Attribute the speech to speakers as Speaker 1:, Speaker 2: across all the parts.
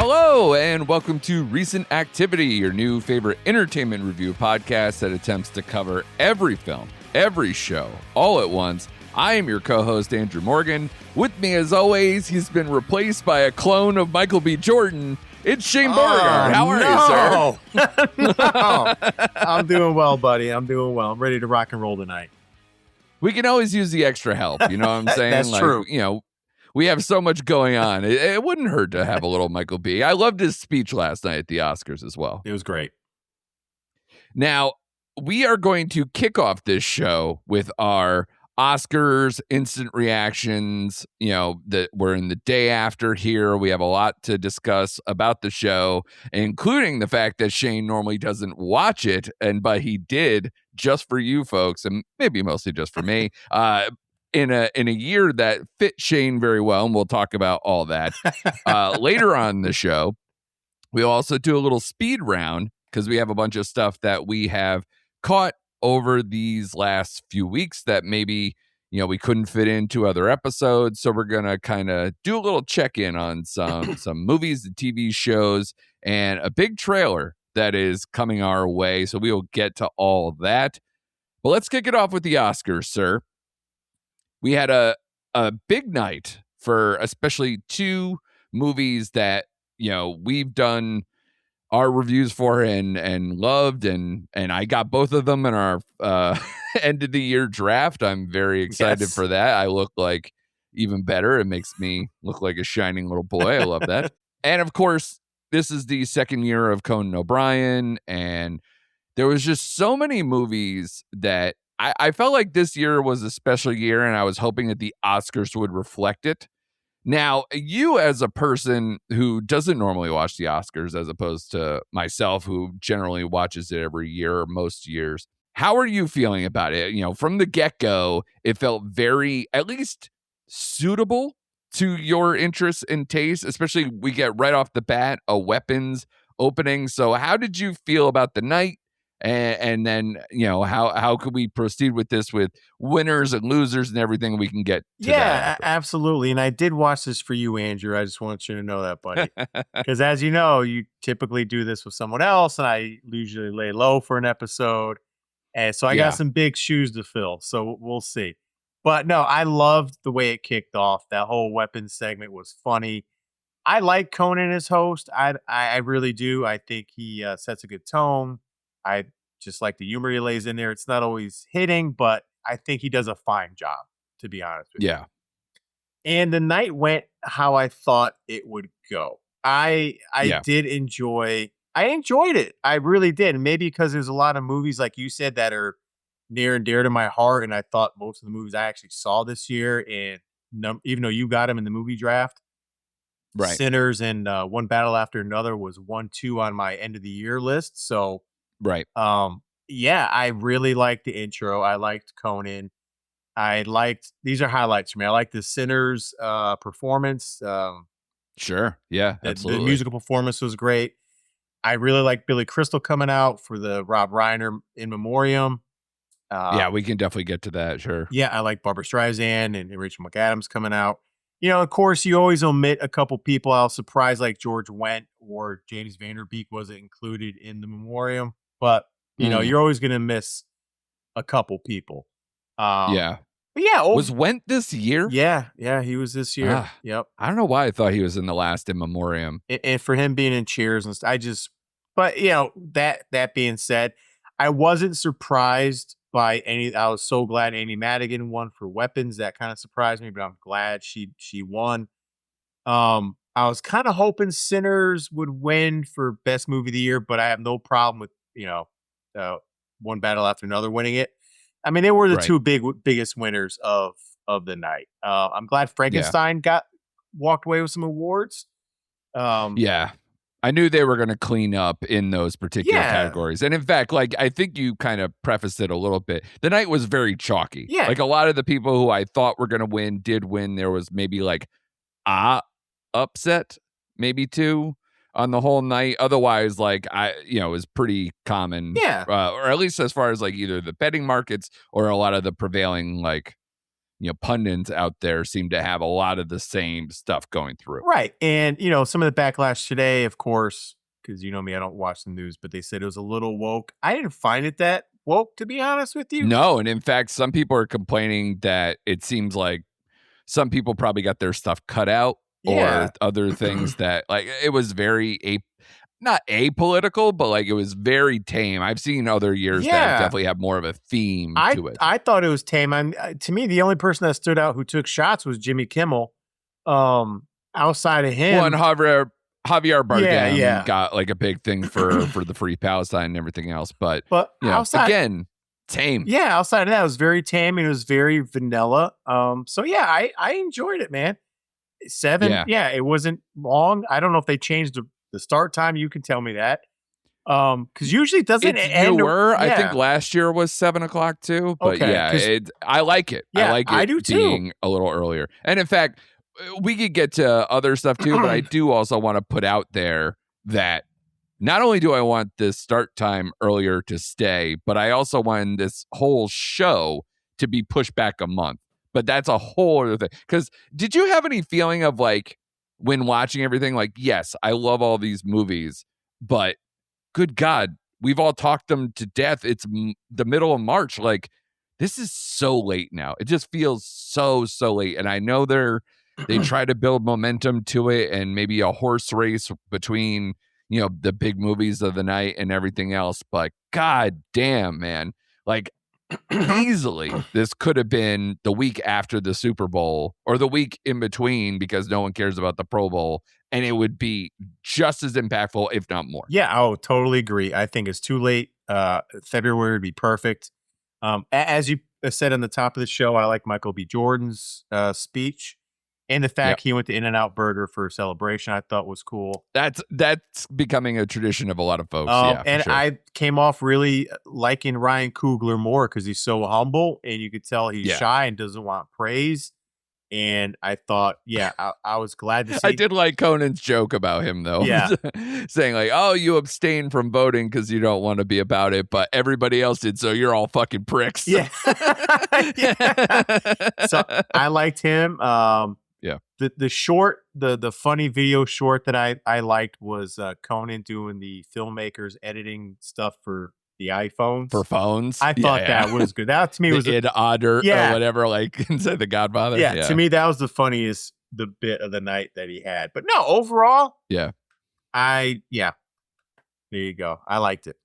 Speaker 1: Hello, and welcome to Recent Activity, your new favorite entertainment review podcast that attempts to cover every film, every show, all at once. I am your co-host, Andrew Morgan. With me, as always, he's been replaced by a clone of Michael B. Jordan. It's Shane Beauregard. How are you, sir?
Speaker 2: No. I'm doing well, buddy. I'm doing well. I'm ready to rock and roll tonight.
Speaker 1: We can always use the extra help. You know what I'm saying?
Speaker 2: That's true.
Speaker 1: You know, we have so much going on. It wouldn't hurt to have a little Michael B. I loved his speech last night at the Oscars as well.
Speaker 2: It was great.
Speaker 1: Now, we are going to kick off this show with our Oscars instant reactions. You know, that we're in the day after here. We have a lot to discuss about the show, including the fact that Shane normally doesn't watch it, but he did just for you folks, and maybe mostly just for me. In a year that fit Shane very well, and we'll talk about all that later on in the show. We'll also do a little speed round because we have a bunch of stuff that we have caught over these last few weeks that maybe, you know, we couldn't fit into other episodes. So we're going to kind of do a little check-in on some movies and TV shows and a big trailer that is coming our way. So we will get to all of that. But let's kick it off with the Oscars, sir. We had a big night for especially two movies that, you know, we've done our reviews for and loved, and I got both of them in our end of the year draft. I'm very excited for that. I look like even better. It makes me look like a shining little boy. I love that. And of course, this is the second year of Conan O'Brien, and there was just so many movies that I felt like this year was a special year, and I was hoping that the Oscars would reflect it. Now, you as a person who doesn't normally watch the Oscars, as opposed to myself, who generally watches it every year or most years, how are you feeling about it? You know, from the get-go, it felt very, at least, suitable to your interests and tastes, especially we get right off the bat a weapons opening. So how did you feel about the night? And then, you know, how could we proceed with this with winners and losers and everything we can get to that?
Speaker 2: Absolutely. And I did watch this for you, Andrew. I just want you to know that, buddy. Because as you know, you typically do this with someone else, and I usually lay low for an episode. And so I got some big shoes to fill. So we'll see. But no, I loved the way it kicked off. That whole weapons segment was funny. I like Conan as host. I really do. I think he sets a good tone. I just like the humor he lays in there. It's not always hitting, but I think he does a fine job, to be honest with you. And the night went how I thought it would go. I did enjoy. I enjoyed it. I really did. And maybe because there's a lot of movies, like you said, that are near and dear to my heart. And I thought most of the movies I actually saw this year, and even though you got them in the movie draft,
Speaker 1: right?
Speaker 2: Sinners and One Battle After Another was 1-2 on my end of the year list. So.
Speaker 1: Right.
Speaker 2: Yeah, I really liked the intro. I liked Conan. These are highlights for me. I like the Sinners performance.
Speaker 1: Sure. Yeah, absolutely.
Speaker 2: The musical performance was great. I really like Billy Crystal coming out for the Rob Reiner in memoriam.
Speaker 1: Yeah, we can definitely get to that. Sure.
Speaker 2: Yeah, I like Barbara Streisand and Rachel McAdams coming out. You know, of course, you always omit a couple people. I was surprised like George Wendt or James Vanderbeek wasn't included in the memoriam. But, you know, you're always going to miss a couple people.
Speaker 1: Yeah.
Speaker 2: But yeah.
Speaker 1: Was Wendt this year?
Speaker 2: Yeah, he was this year. Yep.
Speaker 1: I don't know why I thought he was in the last in memoriam.
Speaker 2: And for him being in Cheers and stuff, but, you know, that being said, I wasn't surprised by I was so glad Amy Madigan won for Weapons. That kind of surprised me, but I'm glad she won. I was kind of hoping Sinners would win for Best Movie of the Year, but I have no problem with, you know, One Battle After Another winning it. I mean, they were the two biggest winners of the night. I'm glad Frankenstein walked away with some awards.
Speaker 1: Yeah. I knew they were going to clean up in those particular categories. And in fact, like, I think you kind of prefaced it a little bit. The night was very chalky.
Speaker 2: Yeah.
Speaker 1: Like, a lot of the people who I thought were going to win did win. There was maybe like upset, maybe two on the whole night. Otherwise, like, it was pretty common.
Speaker 2: Yeah.
Speaker 1: Or at least as far as like either the betting markets or a lot of the prevailing like pundits out there seem to have a lot of the same stuff going through.
Speaker 2: Right. And, some of the backlash today, of course, because you know me, I don't watch the news, but they said it was a little woke. I didn't find it that woke, to be honest with you.
Speaker 1: No, and in fact, some people are complaining that it seems like some people probably got their stuff cut out or other things that, like, it was very not apolitical, but like it was very tame. I've seen other years that definitely have more of a theme to it.
Speaker 2: I thought it was tame. To me, the only person that stood out who took shots was Jimmy Kimmel. Outside of him,
Speaker 1: well, and Javier Bardem got like a big thing for the Free Palestine and everything else. But outside, again, tame.
Speaker 2: Yeah, outside of that, it was very tame and it was very vanilla. So yeah, I enjoyed it, man. 7, it wasn't long. I don't know if they changed the start time. You can tell me that. Because usually it doesn't end.
Speaker 1: I think last year was 7:00 too. But I like it.
Speaker 2: Yeah,
Speaker 1: I like it
Speaker 2: I do
Speaker 1: being
Speaker 2: too.
Speaker 1: a little earlier. And in fact, we could get to other stuff too, but I do also want to put out there that not only do I want this start time earlier to stay, but I also want this whole show to be pushed back a month. But that's a whole other thing. Because did you have any feeling of like, when watching everything, like, yes, I love all these movies, but good God, we've all talked them to death. It's the middle of March. Like, this is so late now. It just feels so late. And I know they try to build momentum to it and maybe a horse race between, the big movies of the night and everything else. But God damn, man, like easily this could have been the week after the Super Bowl or the week in between because no one cares about the Pro Bowl. And it would be just as impactful, if not more.
Speaker 2: Yeah, I totally agree. I think it's too late. February would be perfect. As you said on the top of the show, I like Michael B. Jordan's speech. And the fact he went to In-N-Out Burger for a celebration, I thought was cool.
Speaker 1: That's becoming a tradition of a lot of folks.
Speaker 2: And sure. I came off really liking Ryan Coogler more because he's so humble, and you could tell he's shy and doesn't want praise. And I thought, I was glad to see.
Speaker 1: I did like Conan's joke about him, though.
Speaker 2: Yeah.
Speaker 1: Saying like, oh, you abstain from voting because you don't want to be about it, but everybody else did, so you're all fucking pricks.
Speaker 2: Yeah. So I liked him. The short, the funny video short that I liked was Conan doing the filmmakers editing stuff for the iPhones.
Speaker 1: For phones?
Speaker 2: I thought that was good. That to me was
Speaker 1: Id Otter or whatever, like inside The Godfather.
Speaker 2: Yeah, to me that was the funniest bit of the night that he had. But no, overall, there you go. I liked it.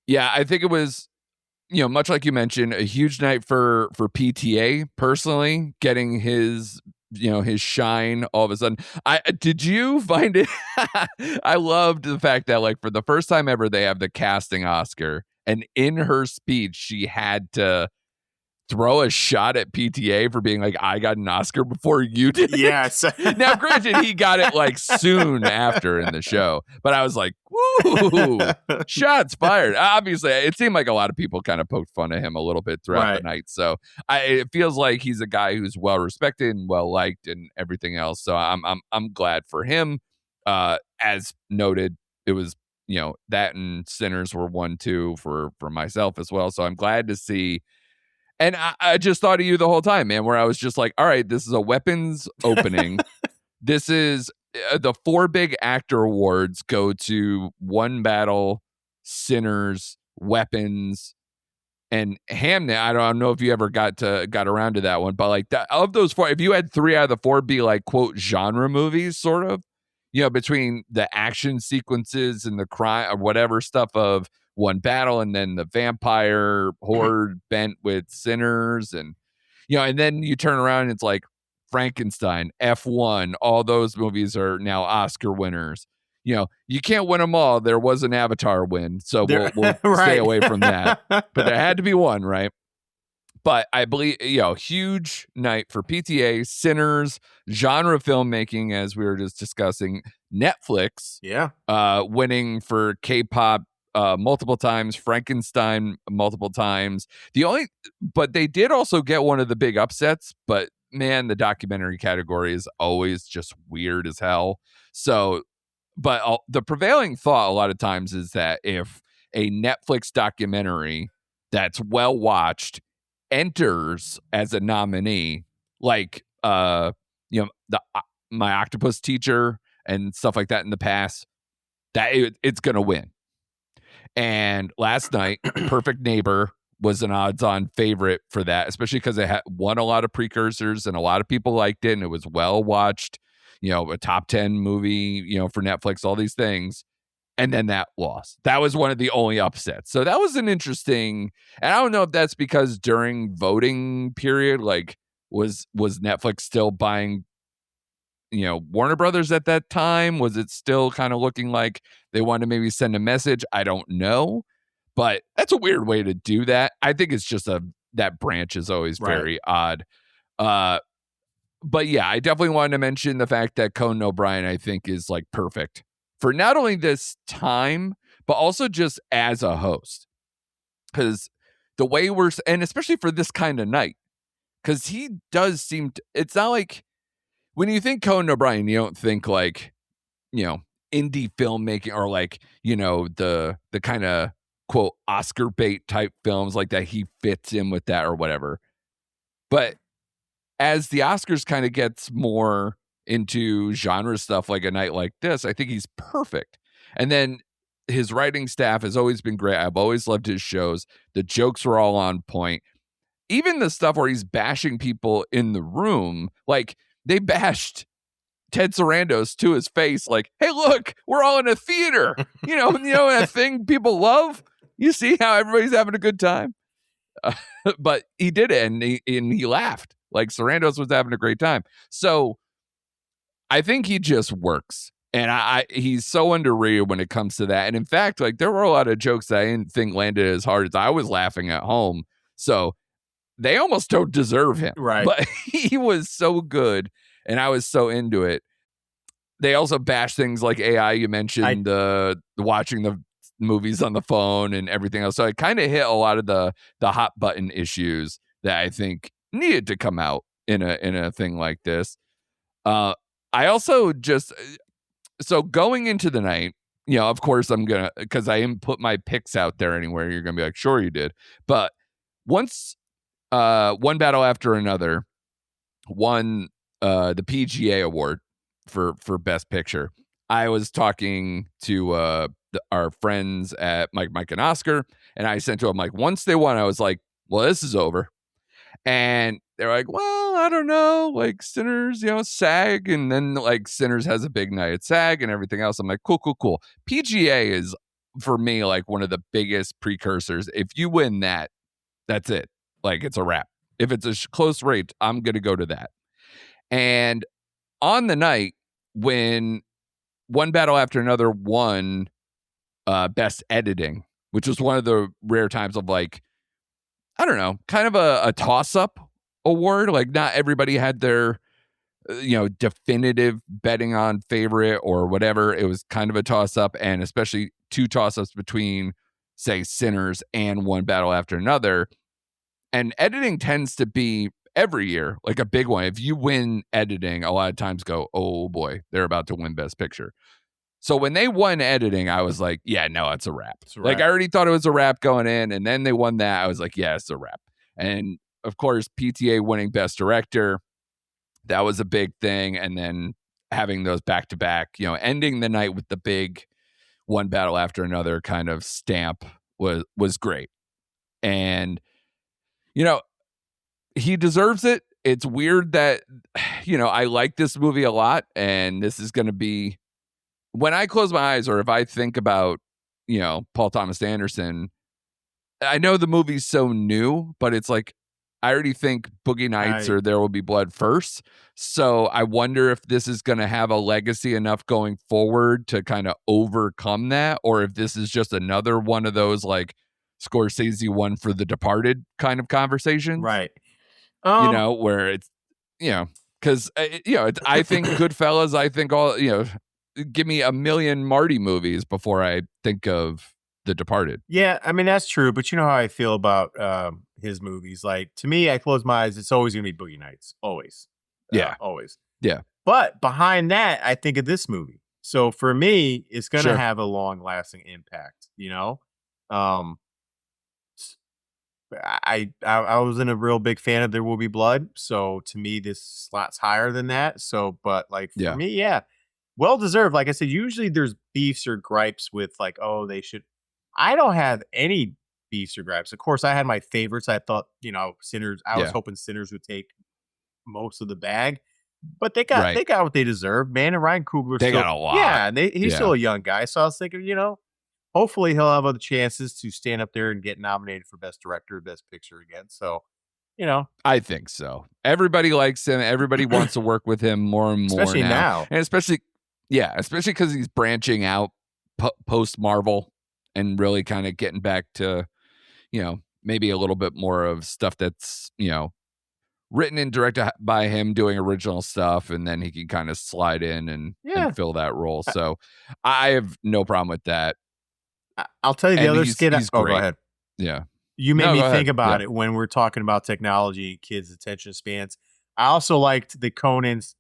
Speaker 1: Yeah, I think it was, much like you mentioned, a huge night for PTA personally, getting his shine all of a sudden. Did you find it? I loved the fact that, like, for the first time ever, they have the casting Oscar, and in her speech, she had to throw a shot at PTA for being like, I got an Oscar before you did.
Speaker 2: Yes.
Speaker 1: Now, granted, he got it like soon after in the show, but I was like, woo, shots fired. Obviously, it seemed like a lot of people kind of poked fun at him a little bit throughout the night. So it feels like he's a guy who's well respected and well liked and everything else. So I'm glad for him. As noted, it was, that and Sinners were 1-2 for myself as well. So I'm glad to see. And I just thought of you the whole time, man, where I was just like, all right, this is a weapons opening. This is the 4 big actor awards go to One Battle, Sinners, Weapons, and Hamnet. I don't know if you ever got around to that one, but like of those 4, if you had 3 out of the 4 be like, quote, genre movies, sort of, between the action sequences and the crime or whatever stuff of One Battle and then the vampire horde bent with Sinners and and then you turn around and it's like Frankenstein, F1, all those movies are now Oscar winners. You can't win them all. There was an Avatar win, so we'll stay away from that. But there had to be one, right? But I believe, huge night for PTA, Sinners, genre filmmaking, as we were just discussing, Netflix, winning for K-pop multiple times, Frankenstein multiple times. But they did also get one of the big upsets. But man, the documentary category is always just weird as hell. So, but the prevailing thought a lot of times is that if a Netflix documentary that's well watched enters as a nominee, like the My Octopus Teacher and stuff like that in the past, that it's gonna win. And last night, Perfect Neighbor was an odds-on favorite for that, especially because it had won a lot of precursors and a lot of people liked it and it was well watched. A top 10 movie, for Netflix, all these things. And then that lost. That was one of the only upsets. So that was an interesting, and I don't know if that's because during voting period, like was Netflix still buying, Warner Brothers at that time? Was it still kind of looking like they wanted to maybe send a message? I don't know. But that's a weird way to do that. I think it's just that branch is always very odd. But yeah, I definitely wanted to mention the fact that Conan O'Brien, I think, is like perfect for not only this time, but also just as a host. Because the way and especially for this kind of night, because he does seem to, it's not like when you think Conan O'Brien, you don't think like, indie filmmaking or like, the kind of quote Oscar bait type films like that. He fits in with that or whatever. But as the Oscars kind of gets more into genre stuff like a night like this, I think he's perfect. And then his writing staff has always been great. I've always loved his shows. The jokes were all on point. Even the stuff where he's bashing people in the room, like they bashed Ted Sarandos to his face, like, "Hey, look, we're all in a theater." That thing people love. You see how everybody's having a good time. But he did it, and he laughed. Like Sarandos was having a great time. So I think he just works. And he's so underrated when it comes to that. And in fact, like there were a lot of jokes that I didn't think landed as hard as I was laughing at home. So they almost don't deserve him.
Speaker 2: Right.
Speaker 1: But he was so good and I was so into it. They also bash things like AI. You mentioned watching the movies on the phone and everything else. So it kind of hit a lot of the hot button issues that I think needed to come out in a thing like this. I also so going into the night, of course I'm gonna, because I didn't put my picks out there anywhere. You're gonna be like, sure you did. But once One Battle After Another won the PGA award for Best Picture, I was talking to our friends at Mike and Oscar, and I sent to them like, once they won, I was like, well, this is over. And they're like, well, I don't know, like Sinners, SAG, and then like Sinners has a big night at SAG and everything else. I'm like, cool. PGA is for me like one of the biggest precursors. If you win that, that's it. Like it's a wrap. If it's a close rate, I'm gonna go to that. And on the night when One Battle After Another won Best Editing, which was one of the rare times of like, I don't know, kind of a toss-up award. Like not everybody had their, definitive betting on favorite or whatever. It was kind of a toss-up, and especially two toss-ups between, say, Sinners and One Battle After Another. And editing tends to be every year like a big one. If you win editing, a lot of times go, oh boy, they're about to win Best Picture. So when they won editing, I was like, yeah, no, it's a wrap. Like I already thought it was a wrap going in, and then they won that. I was like, yeah, it's a wrap. And of course, PTA winning Best Director, that was a big thing. And then having those back to back, ending the night with the big One Battle After Another kind of stamp was great. And he deserves it. It's weird that I like this movie a lot, and this is going to be, when I close my eyes or if I think about, Paul Thomas Anderson, I know the movie's so new, but it's like, I already think Boogie Nights or There Will Be Blood first. So I wonder if this is going to have a legacy enough going forward to kind of overcome that, or if this is just another one of those like Scorsese one for The Departed kind of conversations.
Speaker 2: Right.
Speaker 1: Where it's, because, I think Goodfellas, I think all, give me a million Marty movies before I think of The Departed.
Speaker 2: Yeah, I mean, that's true. But you know how I feel about his movies. Like, to me, I close my eyes, it's always going to be Boogie Nights. Always.
Speaker 1: Yeah.
Speaker 2: Always.
Speaker 1: Yeah.
Speaker 2: But behind that, I think of this movie. So for me, it's going to have a long lasting impact, I wasn't a real big fan of There Will Be Blood, so to me, this slots higher than that. So, but like for
Speaker 1: Yeah.
Speaker 2: me, yeah, well deserved. Like I said, usually there's beefs or gripes with like, oh, they should. I don't have any beefs or gripes. Of course, I had my favorites. I thought, Sinners. I was
Speaker 1: Yeah.
Speaker 2: hoping Sinners would take most of the bag, but
Speaker 1: Right.
Speaker 2: they got what they deserved, man. And Ryan Coogler
Speaker 1: They got
Speaker 2: still,
Speaker 1: a lot.
Speaker 2: yeah, and he's
Speaker 1: Yeah.
Speaker 2: still a young guy. So I was thinking, hopefully he'll have other chances to stand up there and get nominated for Best Director, Best Picture again. So, you know,
Speaker 1: I think so. Everybody likes him. Everybody wants to work with him more and more
Speaker 2: especially
Speaker 1: now.
Speaker 2: now.
Speaker 1: And especially because he's branching out post Marvel and really kind of getting back to, maybe a little bit more of stuff that's, written and directed by him, doing original stuff, and then he can kind of slide in and
Speaker 2: Yeah.
Speaker 1: fill that role. So I have no problem with that.
Speaker 2: I'll tell you the
Speaker 1: And
Speaker 2: other
Speaker 1: he's
Speaker 2: skit.
Speaker 1: great.
Speaker 2: Go ahead.
Speaker 1: Yeah.
Speaker 2: You made
Speaker 1: No,
Speaker 2: me
Speaker 1: go
Speaker 2: think
Speaker 1: ahead.
Speaker 2: about
Speaker 1: Yeah.
Speaker 2: it when we're talking about technology and kids' attention spans. I also liked the Conan's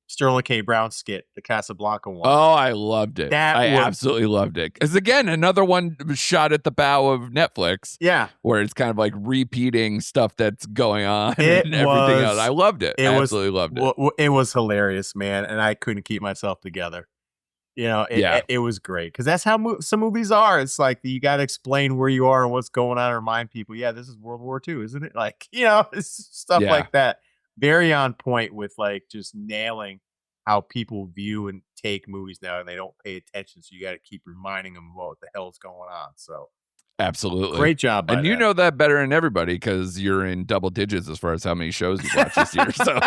Speaker 2: Sterling K. Brown skit, the Casablanca one.
Speaker 1: Oh, I loved it. I absolutely loved it. Because again, another one shot at the bow of Netflix.
Speaker 2: Yeah.
Speaker 1: Where it's kind of like repeating stuff that's going on and everything else. I loved it. I absolutely loved it.
Speaker 2: It was hilarious, man. And I couldn't keep myself together. It was great because that's how some movies are. It's like you got to explain where you are and what's going on and remind people, yeah, this is World War II, isn't it? Like, it's stuff like that. Very on point with like just nailing how people view and take movies now and they don't pay attention. So you got to keep reminding them what the hell's going on. So
Speaker 1: absolutely.
Speaker 2: Great job.
Speaker 1: And you know that better than everybody because you're in double digits as far as how many shows you've watched this year. So.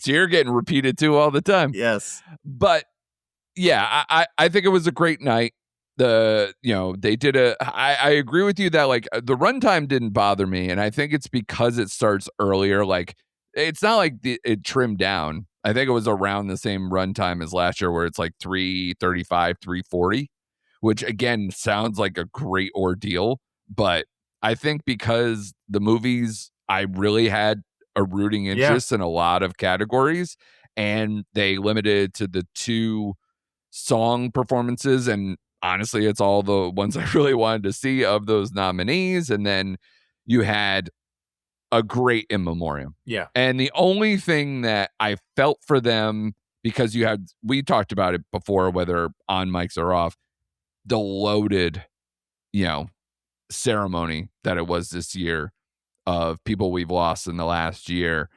Speaker 1: So you're getting repeated to all the time.
Speaker 2: Yes.
Speaker 1: But yeah, I think it was a great night. They did I agree with you that like the runtime didn't bother me. And I think it's because it starts earlier. Like it's not like it trimmed down. I think it was around the same runtime as last year where it's like 335, 340, which again sounds like a great ordeal. But I think because the movies, I really had a rooting interest in a lot of categories and they limited to the 2 song performances, and honestly it's all the ones I really wanted to see of those nominees. And then you had a great in memoriam.
Speaker 2: Yeah.
Speaker 1: And the only thing that I felt for them, because we talked about it before, whether on mics or off, the loaded, ceremony that it was this year of people we've lost in the last year,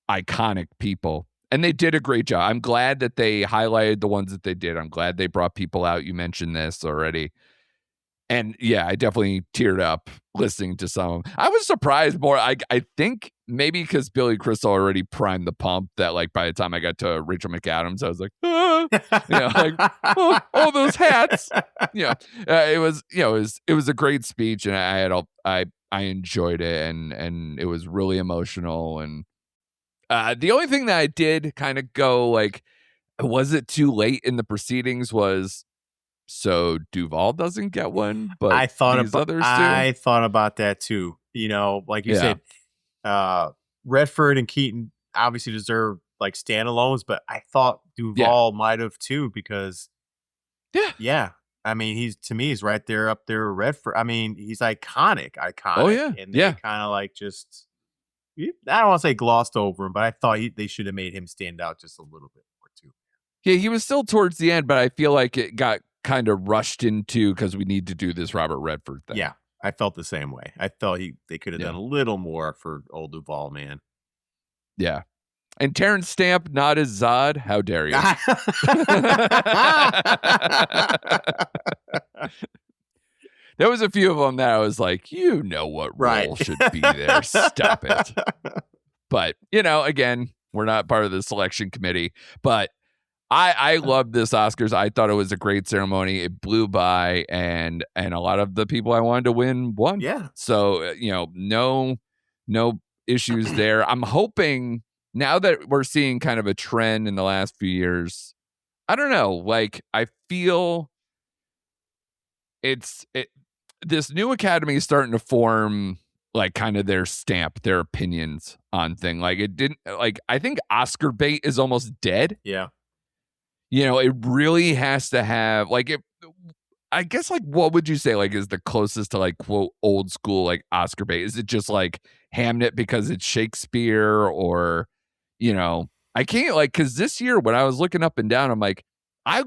Speaker 1: iconic people. And they did a great job. I'm glad that they highlighted the ones that they did. I'm glad they brought people out. You mentioned this already. And yeah, I definitely teared up listening to some of them. I was surprised more. I think maybe because Billy Crystal already primed the pump that like by the time I got to Rachel McAdams, I was like, oh, those hats. It was a great speech, and I enjoyed it, and it was really emotional. And the only thing that I did kind of go like, was it too late in the proceedings? Was so Duvall doesn't get one, but
Speaker 2: I thought about that too. Like you said, Redford and Keaton obviously deserve like standalones, but I thought Duvall might have too because I mean, he's right there up there with Redford. I mean, he's iconic.
Speaker 1: Oh yeah,
Speaker 2: and they kind of like just I don't want to say glossed over him, but I thought they should have made him stand out just a little bit more too.
Speaker 1: Yeah, he was still towards the end, but I feel like it got kind of rushed into because we need to do this Robert Redford thing.
Speaker 2: Yeah, I felt the same way. I felt they could have done a little more for old Duvall, man.
Speaker 1: Yeah. And Terrence Stamp, not as Zod. How dare you? There was a few of them that I was like, what role should be there. Stop it. But, again, we're not part of the selection committee. But I loved this Oscars. I thought it was a great ceremony. It blew by, and a lot of the people I wanted to win won.
Speaker 2: Yeah.
Speaker 1: So, no issues there. I'm hoping now that we're seeing kind of a trend in the last few years, I don't know, like I feel this new academy is starting to form like kind of their stamp, their opinions on thing. Like it didn't I think Oscar bait is almost dead.
Speaker 2: Yeah.
Speaker 1: It really has to have I guess like what would you say like is the closest to like quote old school like Oscar bait? Is it just like Hamnet because it's Shakespeare, or I can't like, because this year when I was looking up and down, I'm like, I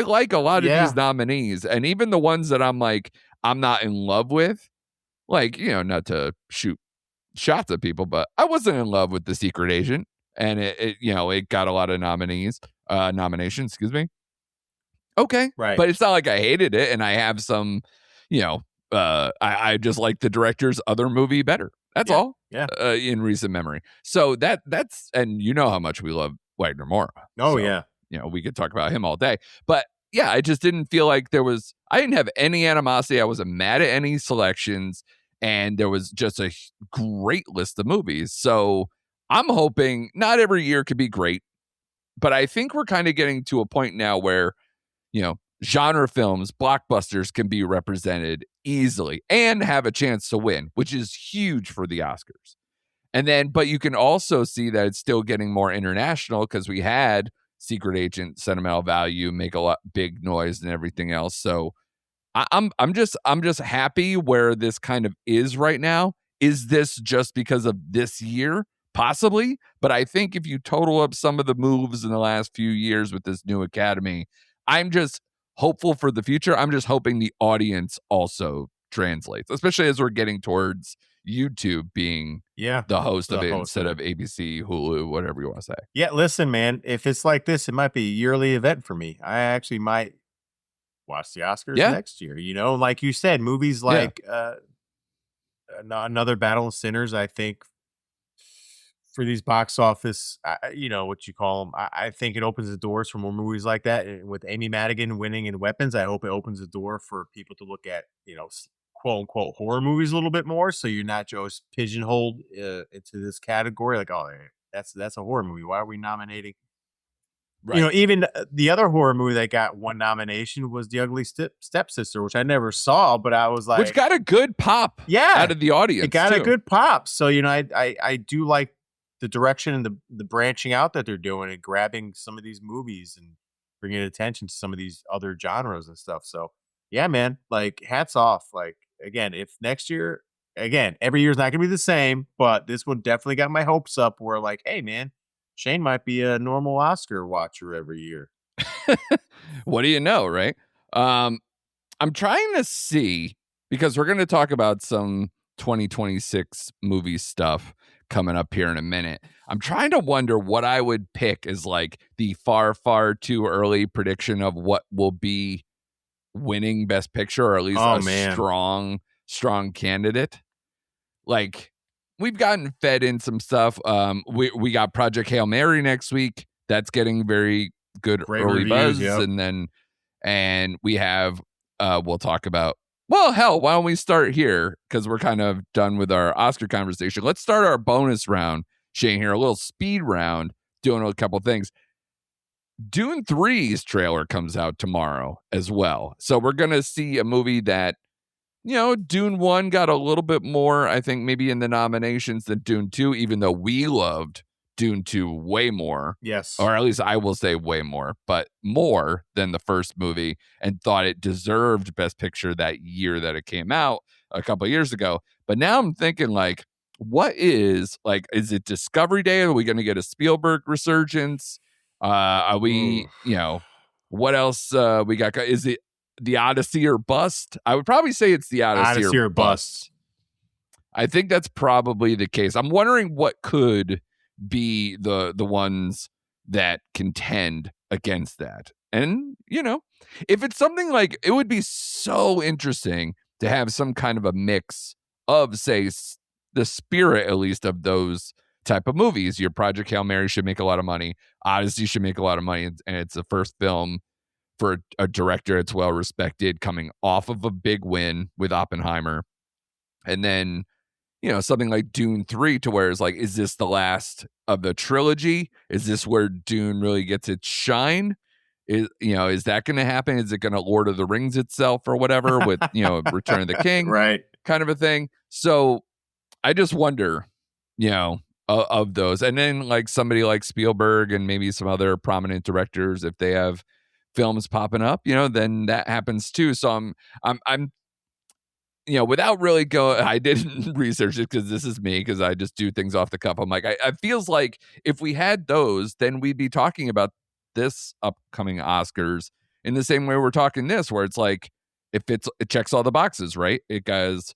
Speaker 1: like a lot of these
Speaker 2: Yeah.
Speaker 1: nominees, and even the ones that I'm like I'm not in love with, like not to shoot shots at people, but I wasn't in love with The Secret Agent, and it got a lot of nominations, excuse me. Okay.
Speaker 2: Right.
Speaker 1: But it's not like I hated it, and I have some, I just like the director's other movie better. That's
Speaker 2: Yeah.
Speaker 1: all.
Speaker 2: Yeah.
Speaker 1: In recent memory. So that's and you know how much we love Wagner Moura.
Speaker 2: Oh,
Speaker 1: So,
Speaker 2: yeah.
Speaker 1: we could talk about him all day. But yeah, I just didn't feel like I didn't have any animosity. I wasn't mad at any selections, and there was just a great list of movies. So I'm hoping not every year could be great, but I think we're kind of getting to a point now where genre films, blockbusters can be represented easily and have a chance to win, which is huge for the Oscars. And then, but you can also see that it's still getting more international because we had Secret Agent, Sentimental Value, make a lot big noise and everything else. So I'm just happy where this kind of is right now. Is this just because of this year? Possibly, but I think if you total up some of the moves in the last few years with this new Academy, I'm just hopeful for the future. I'm just hoping the audience also translates, especially as we're getting towards YouTube being the host of it instead of ABC, Hulu, whatever you want to say.
Speaker 2: Yeah, listen, man, if it's like this, it might be a yearly event for me. I actually might watch the Oscars
Speaker 1: Yeah.
Speaker 2: next year. Like you said, movies like Another Battle of Sinners, I think for these box office, what you call them, I think it opens the doors for more movies like that. And with Amy Madigan winning in Weapons, I hope it opens the door for people to look at, quote unquote horror movies a little bit more. So you're not just pigeonholed into this category. Like, oh, that's a horror movie. Why are we nominating?
Speaker 1: Right.
Speaker 2: Even the other horror movie that got one nomination was The Ugly Stepsister, which I never saw, but I was like,
Speaker 1: which got a good pop out of the audience.
Speaker 2: It got
Speaker 1: too.
Speaker 2: a good pop. So, I do like the direction and the branching out that they're doing and grabbing some of these movies and bringing attention to some of these other genres and stuff. So, yeah, man, like hats off. Like, again, if next year, again, every year's not going to be the same, but this one definitely got my hopes up where like, hey, man, Shane might be a normal Oscar watcher every year.
Speaker 1: What do you know, right? I'm trying to see, because we're going to talk about some 2026 movie stuff coming up here in a minute. I'm trying to wonder what I would pick as like the far, far too early prediction of what will be winning Best Picture, or at least strong candidate. Like, we've gotten fed in some stuff. We got Project Hail Mary next week. That's getting very good
Speaker 2: Great
Speaker 1: early
Speaker 2: reviews,
Speaker 1: buzz.
Speaker 2: yep.
Speaker 1: And we have we'll talk about, well, hell, why don't we start here? Because we're kind of done with our Oscar conversation. Let's start our bonus round, Shane, here, a little speed round, doing a couple things. Dune 3's trailer comes out tomorrow as well. So we're going to see a movie that, Dune 1 got a little bit more, I think, maybe in the nominations than Dune 2, even though we loved Dune 2 way more.
Speaker 2: Yes.
Speaker 1: Or at least I will say way more, but more than the first movie, and thought it deserved Best Picture that year that it came out a couple of years ago. But now I'm thinking, like, is it Discovery Day? Are we going to get a Spielberg resurgence? Are we, what else we got? Is it The Odyssey or bust? I would probably say it's The Odyssey or bust. I think that's probably the case. I'm wondering what could be the ones that contend against that. And, if it's something like, it would be so interesting to have some kind of a mix of, say, the spirit, at least, of those type of movies. Your Project Hail Mary should make a lot of money. Odyssey should make a lot of money. And it's the first film for a director that's well respected, coming off of a big win with Oppenheimer. And then, something like Dune 3, to where it's like, is this the last of the trilogy? Is this where Dune really gets its shine? Is that going to happen? Is it going to Lord of the Rings itself or whatever with, Return of the King?
Speaker 2: Right.
Speaker 1: Kind of a thing. So I just wonder, of those. And then like somebody like Spielberg and maybe some other prominent directors, if they have films popping up, then that happens too. So I'm without really I didn't research it because this is me, because I just do things off the cuff. I'm like, I feels like if we had those, then we'd be talking about this upcoming Oscars in the same way we're talking this, where it's like, if it checks all the boxes, right? It goes,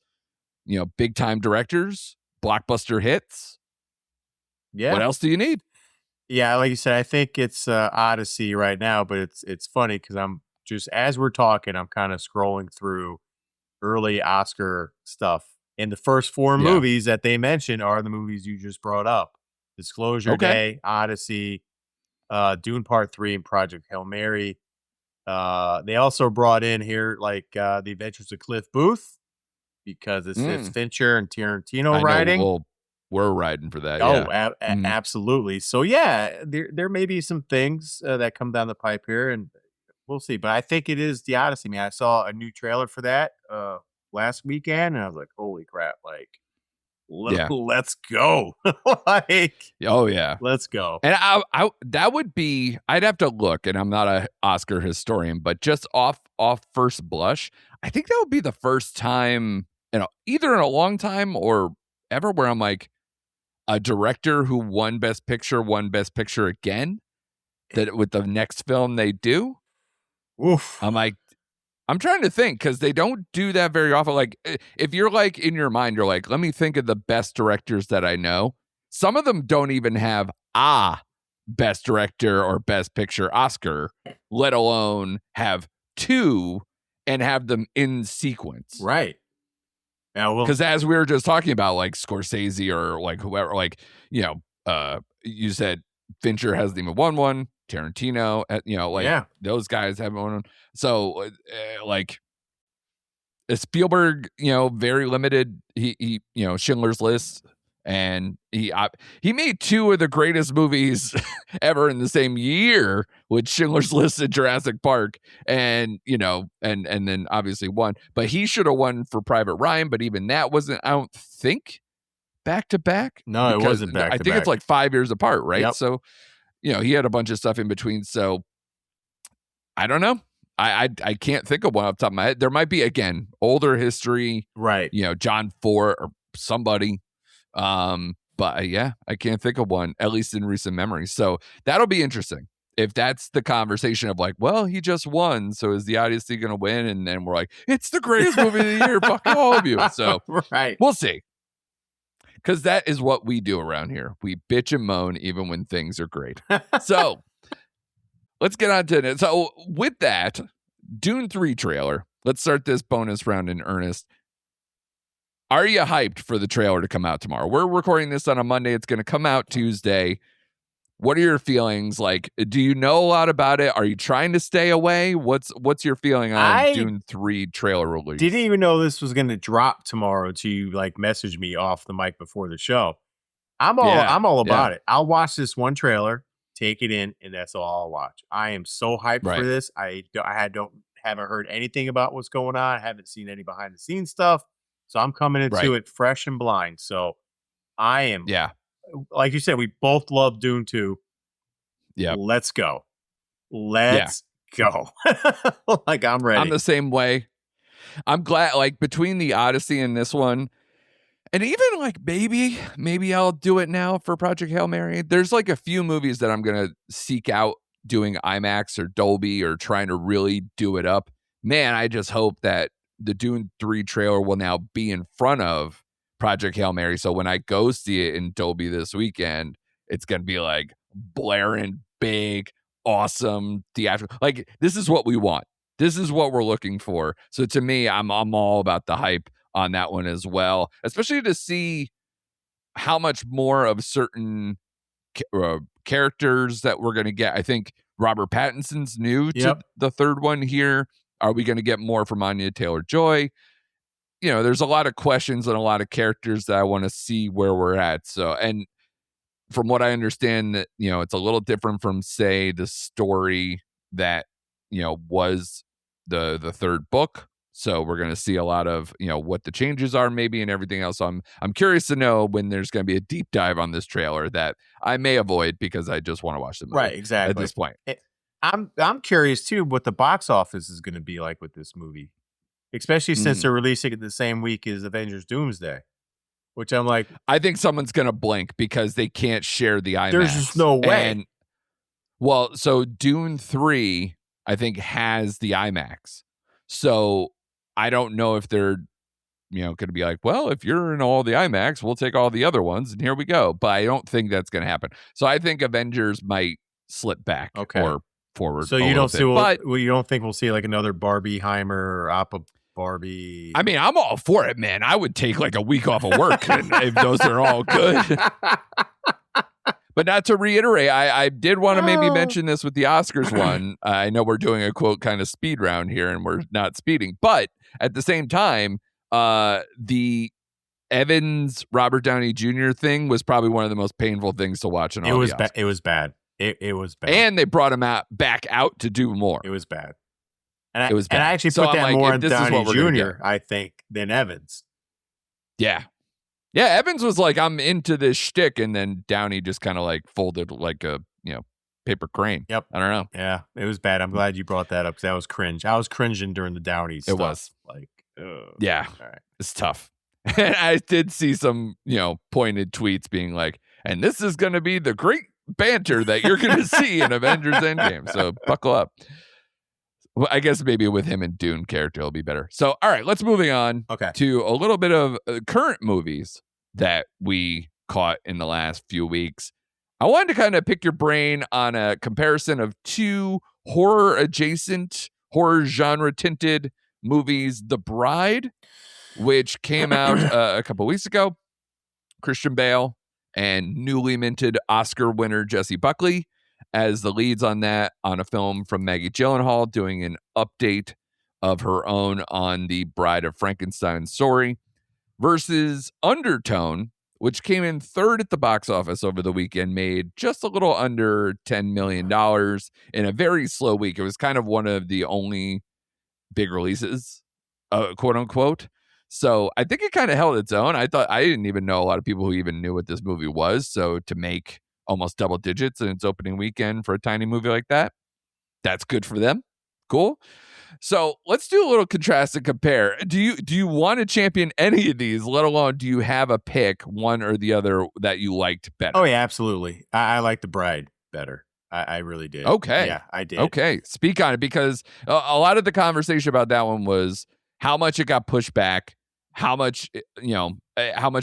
Speaker 1: big time directors, blockbuster hits.
Speaker 2: Yeah.
Speaker 1: What else do you need?
Speaker 2: Yeah, like you said, I think it's Odyssey right now, but it's funny because I'm just, as we're talking, I'm kind of scrolling through early Oscar stuff. And the first four
Speaker 1: Yeah.
Speaker 2: movies that they mention are the movies you just brought up: Disclosure
Speaker 1: Okay.
Speaker 2: Day, Odyssey, Dune Part 3, and Project Hail Mary. They also brought in here like The Adventures of Cliff Booth, because it's Fincher and Tarantino
Speaker 1: I know.
Speaker 2: writing.
Speaker 1: Well, we're riding for that.
Speaker 2: Oh,
Speaker 1: Yeah.
Speaker 2: absolutely. So yeah, there may be some things that come down the pipe here, and we'll see. But I think it is the Odyssey, man. I saw a new trailer for that last weekend, and I was like, "Holy crap!" Like,
Speaker 1: Yeah.
Speaker 2: let's go! Like,
Speaker 1: Oh yeah.
Speaker 2: let's go.
Speaker 1: And I that would be, I'd have to look, and I'm not a Oscar historian, but just off first blush, I think that would be the first time, either in a long time or ever, where I'm like, a director who won Best Picture again, that with the next film they do.
Speaker 2: Oof.
Speaker 1: I'm like, I'm trying to think, because they don't do that very often. Like, if you're like, in your mind, you're like, let me think of the best directors that I know. Some of them don't even have Best Director or Best Picture Oscar, let alone have two and have them in sequence.
Speaker 2: Right. Yeah, well,
Speaker 1: Because as we were just talking about, like Scorsese or like whoever, like, you said Fincher hasn't even won one. Tarantino, like those guys haven't won one. So, like, Spielberg, very limited. He Schindler's List, and he made two of the greatest movies ever in the same year with Schindler's List and Jurassic Park, and and then obviously won. But he should have won for Private Ryan, but even that wasn't, I don't think, back to back.
Speaker 2: No, it wasn't back to
Speaker 1: I think
Speaker 2: back.
Speaker 1: it's like 5 years apart, right?
Speaker 2: Yep.
Speaker 1: So, he had a bunch of stuff in between. So I don't know. I can't think of one off the top of my head. There might be, again, older history,
Speaker 2: Right.
Speaker 1: John Ford or somebody. But yeah, I can't think of one, at least in recent memory. So that'll be interesting. If that's the conversation of like, well, he just won, so is the Odyssey going to win? And then we're like, it's the greatest movie of the year. Fuck all of you. So
Speaker 2: right.
Speaker 1: We'll see. Because that is what we do around here. We bitch and moan even when things are great. So let's get on to it. So with that, Dune 3 trailer. Let's start this bonus round in earnest. Are you hyped for the trailer to come out tomorrow? We're recording this on a Monday. It's going to come out Tuesday. What are your feelings? Like, do you know a lot about it? Are you trying to stay away? What's your feeling on Dune 3 trailer release?
Speaker 2: Didn't even know this was going to drop tomorrow until you like messaged me off the mic before the show. I'm all about it. I'll watch this one trailer, take it in, and that's all I'll watch. I am so hyped for this. Haven't heard anything about what's going on. I haven't seen any behind the scenes stuff. So I'm coming into it fresh and blind. So I am, like you said, we both love Dune 2.
Speaker 1: Yeah.
Speaker 2: Let's go. Let's go. Like, I'm ready.
Speaker 1: I'm the same way. I'm glad, like, between the Odyssey and this one, and even like maybe I'll do it now for Project Hail Mary. There's like a few movies that I'm going to seek out doing IMAX or Dolby or trying to really do it up. Man, I just hope that the Dune 3 trailer will now be in front of Project Hail Mary. So when I go see it in Dolby this weekend, it's going to be like blaring big, awesome theatrical. Like, this is what we want. This is what we're looking for. So to me, I'm all about the hype on that one as well, especially to see how much more of certain characters that we're going to get. I think Robert Pattinson's new to the third one here. Are we going to get more from Anya Taylor-Joy? There's a lot of questions and a lot of characters that I want to see where we're at. So, and from what I understand, that it's a little different from, say, the story that was the third book. So we're going to see a lot of what the changes are maybe and everything else. So I'm curious to know when there's going to be a deep dive on this trailer that I may avoid because I just want to watch the movie.
Speaker 2: Right, exactly.
Speaker 1: At this point.
Speaker 2: I'm curious too what the box office is going to be like with this movie, especially since they're releasing it the same week as Avengers Doomsday, which I'm like,
Speaker 1: I think someone's going to blink because they can't share the IMAX.
Speaker 2: there's just no way.
Speaker 1: And well, so Dune 3, I think, has the IMAX. So I don't know if they're, going to be like, well, if you're in all the IMAX, we'll take all the other ones and here we go. But I don't think that's going to happen. So I think Avengers might slip back or forward.
Speaker 2: So you don't see, you don't think we'll see like another Barbieheimer or Appa Barbie?
Speaker 1: I mean, I'm all for it, man. I would take like a week off of work if those are all good. But not to reiterate, I did want to maybe mention this with the Oscars one. I know we're doing a quote kind of speed round here and we're not speeding. But at the same time, the Evans Robert Downey Jr. thing was probably one of the most painful things to watch in all the Oscars.
Speaker 2: It was bad. It was bad.
Speaker 1: And they brought him back out to do more.
Speaker 2: It was bad. And I actually put that more on Downey Jr., I think, than Evans.
Speaker 1: Yeah. Yeah, Evans was like, I'm into this shtick, and then Downey just kind of like folded like a, paper crane.
Speaker 2: Yep.
Speaker 1: I don't know.
Speaker 2: Yeah, it was bad. I'm glad you brought that up because that was cringe. I was cringing during the Downey stuff.
Speaker 1: It was.
Speaker 2: Like,
Speaker 1: yeah,
Speaker 2: all right.
Speaker 1: It's tough. And I did see some, pointed tweets being like, and this is going to be the great banter that you're going to see in Avengers Endgame. So buckle up. Well, I guess maybe with him and Dune character, it'll be better. So, all right, let's moving on to a little bit of current movies that we caught in the last few weeks. I wanted to kind of pick your brain on a comparison of two horror-adjacent, horror genre-tinted movies. The Bride, which came out a couple weeks ago. Christian Bale and newly minted Oscar winner Jessie Buckley as the leads on that, on a film from Maggie Gyllenhaal doing an update of her own on the Bride of Frankenstein story, versus Undertone, which came in third at the box office over the weekend, made just a little under $10 million in a very slow week. It was kind of one of the only big releases, quote unquote. So I think it kind of held its own. I didn't even know a lot of people who even knew what this movie was. So to make almost double digits in its opening weekend for a tiny movie like that, that's good for them. Cool. So let's do a little contrast and compare. Do you want to champion any of these, let alone do you have a pick, one or the other, that you liked better?
Speaker 2: Oh yeah, absolutely. I like The Bride better. I really did.
Speaker 1: Okay.
Speaker 2: Yeah, I did.
Speaker 1: Okay. Speak on it, because a lot of the conversation about that one was how much it got pushed back, how much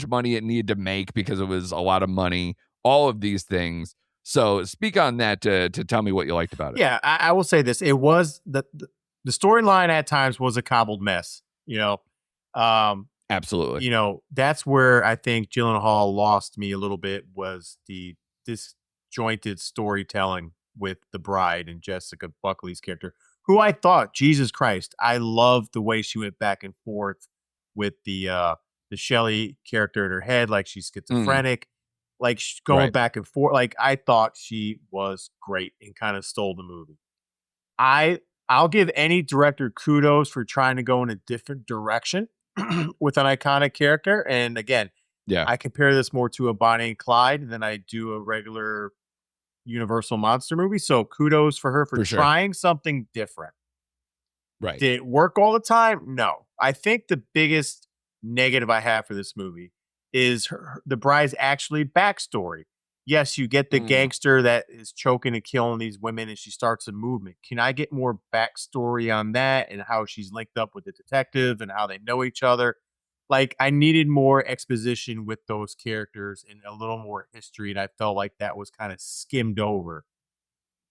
Speaker 1: money it needed to make because it was a lot of money, all of these things. So speak on that to tell me what you liked about it.
Speaker 2: Yeah, I will say this. It was the storyline at times was a cobbled mess,
Speaker 1: Absolutely.
Speaker 2: That's where I think Gyllenhaal lost me a little bit, was the disjointed storytelling with The Bride and Jessica Buckley's character, who I thought, Jesus Christ, I loved the way she went back and forth with the Shelley character in her head, like she's schizophrenic, like going back and forth. Like I thought she was great and kind of stole the movie. I'll give any director kudos for trying to go in a different direction with an iconic character. And again, I compare this more to a Bonnie and Clyde than I do a regular Universal monster movie. So kudos for her for trying something different.
Speaker 1: Right.
Speaker 2: Did it work all the time? No. I think the biggest negative I have for this movie is the Bride's actually backstory. Yes, you get the gangster that is choking and killing these women, and she starts a movement. Can I get more backstory on that and how she's linked up with the detective and how they know each other? Like, I needed more exposition with those characters and a little more history, and I felt like that was kind of skimmed over.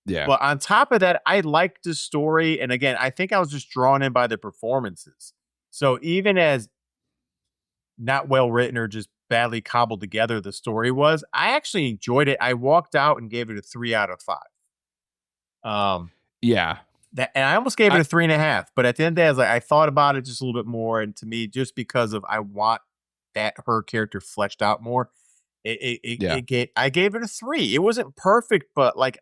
Speaker 1: Yeah.
Speaker 2: But on top of that, I liked the story, and again, I think I was just drawn in by the performances. So even as not well written or just badly cobbled together the story was, I actually enjoyed it. I walked out and gave it a 3 out of 5.
Speaker 1: Yeah.
Speaker 2: And I almost gave it a 3.5, but at the end of the day, I was like, I thought about it just a little bit more. And to me, just because of, I want that her character fleshed out more, I gave it a 3. It wasn't perfect, but like,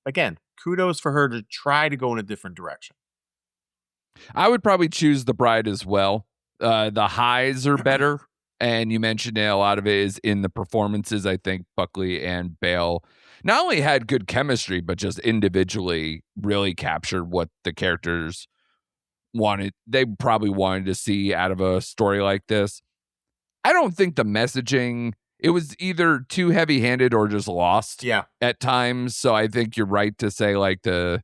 Speaker 2: again, kudos for her to try to go in a different direction.
Speaker 1: I would probably choose The Bride as well. The highs are better. And you mentioned it, a lot of it is in the performances. I think Buckley and Bale not only had good chemistry, but just individually really captured what the characters they probably wanted to see out of a story like this. I don't think the messaging, it was either too heavy-handed or just lost
Speaker 2: Yeah.
Speaker 1: at times. So I think you're right to say like the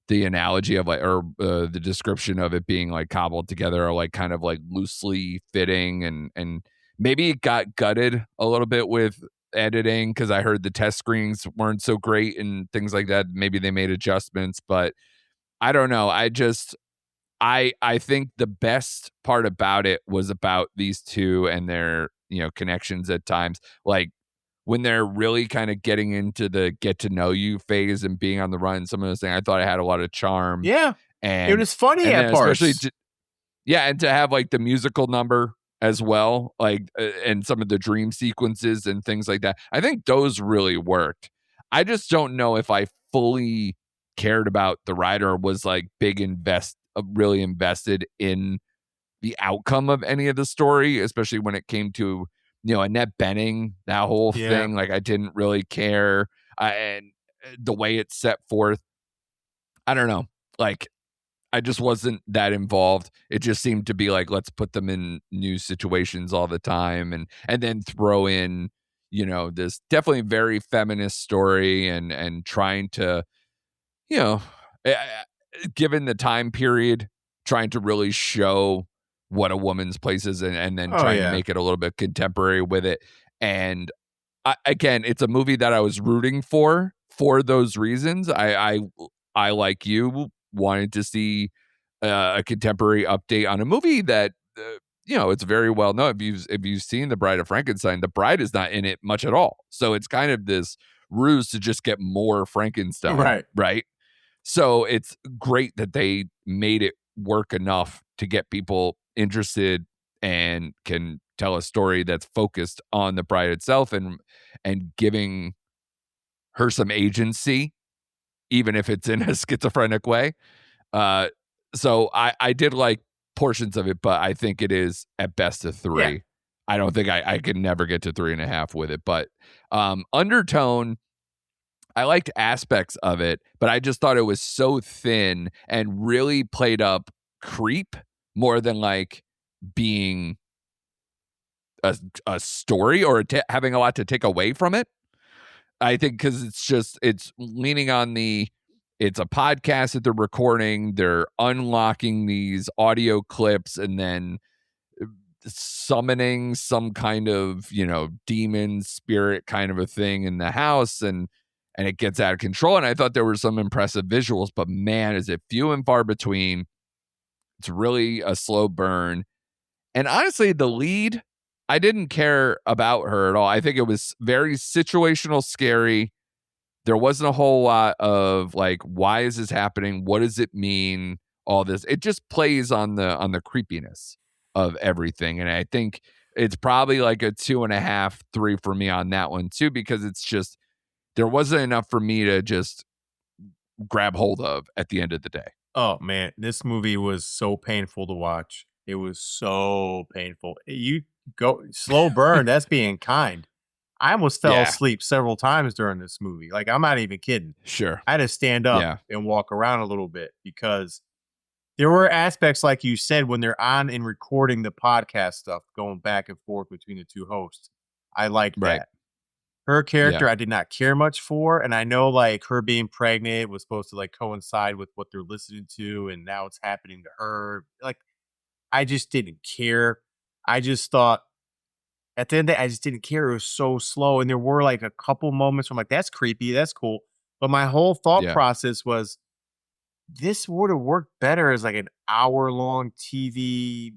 Speaker 1: analogy of like, or the description of it being like cobbled together, or like kind of like loosely fitting, and maybe it got gutted a little bit with editing, because I heard the test screenings weren't so great and things like that. Maybe they made adjustments, but I don't know. I think the best part about it was about these two and their, connections at times. Like when they're really kind of getting into the get to know you phase and being on the run, some of those things, I thought it had a lot of charm.
Speaker 2: Yeah. It
Speaker 1: And
Speaker 2: was funny
Speaker 1: and
Speaker 2: at
Speaker 1: then especially
Speaker 2: parts.
Speaker 1: yeah, and to have like the musical number as well, like and some of the dream sequences and things like that. I think those really worked. I just don't know if I fully cared about the writer, or was like really invested in the outcome of any of the story, especially when it came to, Annette Bening, that whole
Speaker 2: Yeah.
Speaker 1: thing. Like I didn't really care. And the way it's set forth, I don't know. Like I just wasn't that involved. It just seemed to be like, let's put them in new situations all the time, and then throw in, this definitely very feminist story, and trying to, you know, eh, given the time period, trying to really show what a woman's place is, and then
Speaker 2: Oh
Speaker 1: trying to
Speaker 2: yeah.
Speaker 1: make it a little bit contemporary with it. And again, it's a movie that I was rooting for those reasons. I like you wanted to see a contemporary update on a movie that it's very well known. If you've seen The Bride of Frankenstein, the bride is not in it much at all. So it's kind of this ruse to just get more Frankenstein,
Speaker 2: Right.
Speaker 1: right? So it's great that they made it work enough to get people interested and can tell a story that's focused on the bride itself, and giving her some agency, even if it's in a schizophrenic way. Uh, so I did like portions of it, but I think it is at best a
Speaker 2: Yeah.
Speaker 1: 3. I don't think I can never get to 3.5 with it, but Undertone, I liked aspects of it, but I just thought it was so thin and really played up creep more than like being a story, or having a lot to take away from it. I think because it's leaning on it's a podcast that they're recording. They're unlocking these audio clips and then summoning some kind of, demon spirit kind of a thing in the house, and it gets out of control. And I thought there were some impressive visuals, but man, is it few and far between. It's really a slow burn. And honestly, the lead, I didn't care about her at all. I think it was very situational scary. There wasn't a whole lot of like, why is this happening? What does it mean? All this. It just plays on the creepiness of everything. And I think it's probably like a 2.5, 3 for me on that one too, because it's just, there wasn't enough for me to just grab hold of at the end of the day.
Speaker 2: Oh man, this movie was so painful to watch. It was so painful. You go slow burn, that's being kind. I almost fell
Speaker 1: Yeah,
Speaker 2: asleep several times during this movie. Like I'm not even kidding.
Speaker 1: sure.
Speaker 2: I had to stand up
Speaker 1: Yeah.
Speaker 2: and walk around a little bit because there were aspects like you said when they're on and recording the podcast stuff going back and forth between the two hosts. I like
Speaker 1: Right.
Speaker 2: that. Her
Speaker 1: Yeah.
Speaker 2: character, I did not care much for, and I know, like, her being pregnant was supposed to, like, coincide with what they're listening to, and now it's happening to her. Like, I just didn't care. I just thought at the end of the day, I just didn't care. It was so slow, and there were, like, a couple moments where I'm like, "That's creepy, that's cool." But my whole thought
Speaker 1: Yeah.
Speaker 2: process was, this would have worked better as, like, an hour-long TV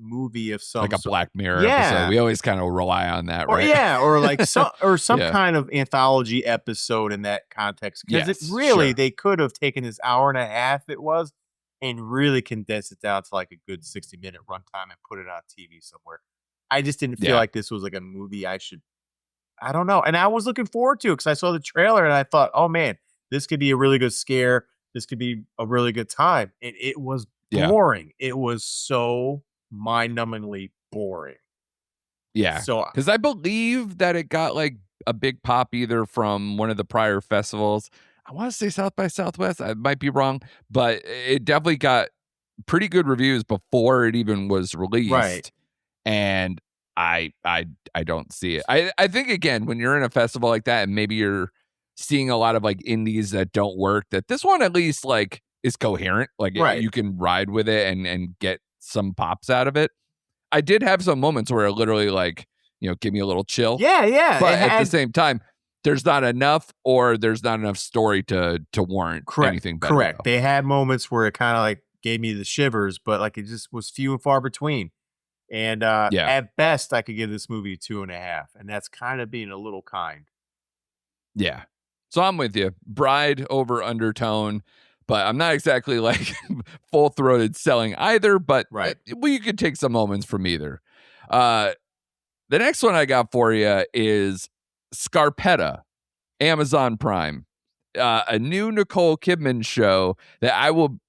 Speaker 2: movie of
Speaker 1: Like
Speaker 2: some
Speaker 1: a
Speaker 2: sort.
Speaker 1: Black Mirror episode.
Speaker 2: Yeah.
Speaker 1: We always kind of rely on that,
Speaker 2: Or
Speaker 1: right?
Speaker 2: yeah, or like some
Speaker 1: Yeah.
Speaker 2: kind of anthology episode in that context, because it
Speaker 1: Yes,
Speaker 2: really
Speaker 1: sure.
Speaker 2: they could have taken this hour and a half it was, and really condensed it down to like a good 60-minute runtime and put it on TV somewhere. I just didn't feel
Speaker 1: Yeah.
Speaker 2: like this was like a movie I don't know, and I was looking forward to it because I saw the trailer and I thought, "Oh, man, this could be a really good scare. This could be a really good time," and it was
Speaker 1: Yeah.
Speaker 2: boring. It was so mind-numbingly boring.
Speaker 1: Yeah.
Speaker 2: So
Speaker 1: Because I believe that it got like a big pop either from one of the prior festivals. I want to say South by Southwest. I might be wrong, but it definitely got pretty good reviews before it even was
Speaker 2: right,
Speaker 1: released. And I don't see it. I think again, when you're in a festival like that and maybe you're seeing a lot of like indies that don't work, that this one at least like is coherent. Like
Speaker 2: right.
Speaker 1: you can ride with it and get some pops out of it. I did have some moments where it literally like, give me a little chill.
Speaker 2: Yeah, yeah. It
Speaker 1: But at the
Speaker 2: had
Speaker 1: same time, there's not enough or there's not enough story to warrant
Speaker 2: correct,
Speaker 1: anything better
Speaker 2: correct.
Speaker 1: though.
Speaker 2: They had moments where it kind of like gave me the shivers, but like it just was few and far between. And
Speaker 1: Yeah.
Speaker 2: at best, I could give this movie 2.5, and that's kind of being a little kind.
Speaker 1: Yeah. So I'm with you. Bride over Undertone, but I'm not exactly like full-throated selling either, but
Speaker 2: Right.
Speaker 1: you could take some moments from either. Uh the next one I got for you is Scarpetta, Amazon Prime. A new Nicole Kidman show that I will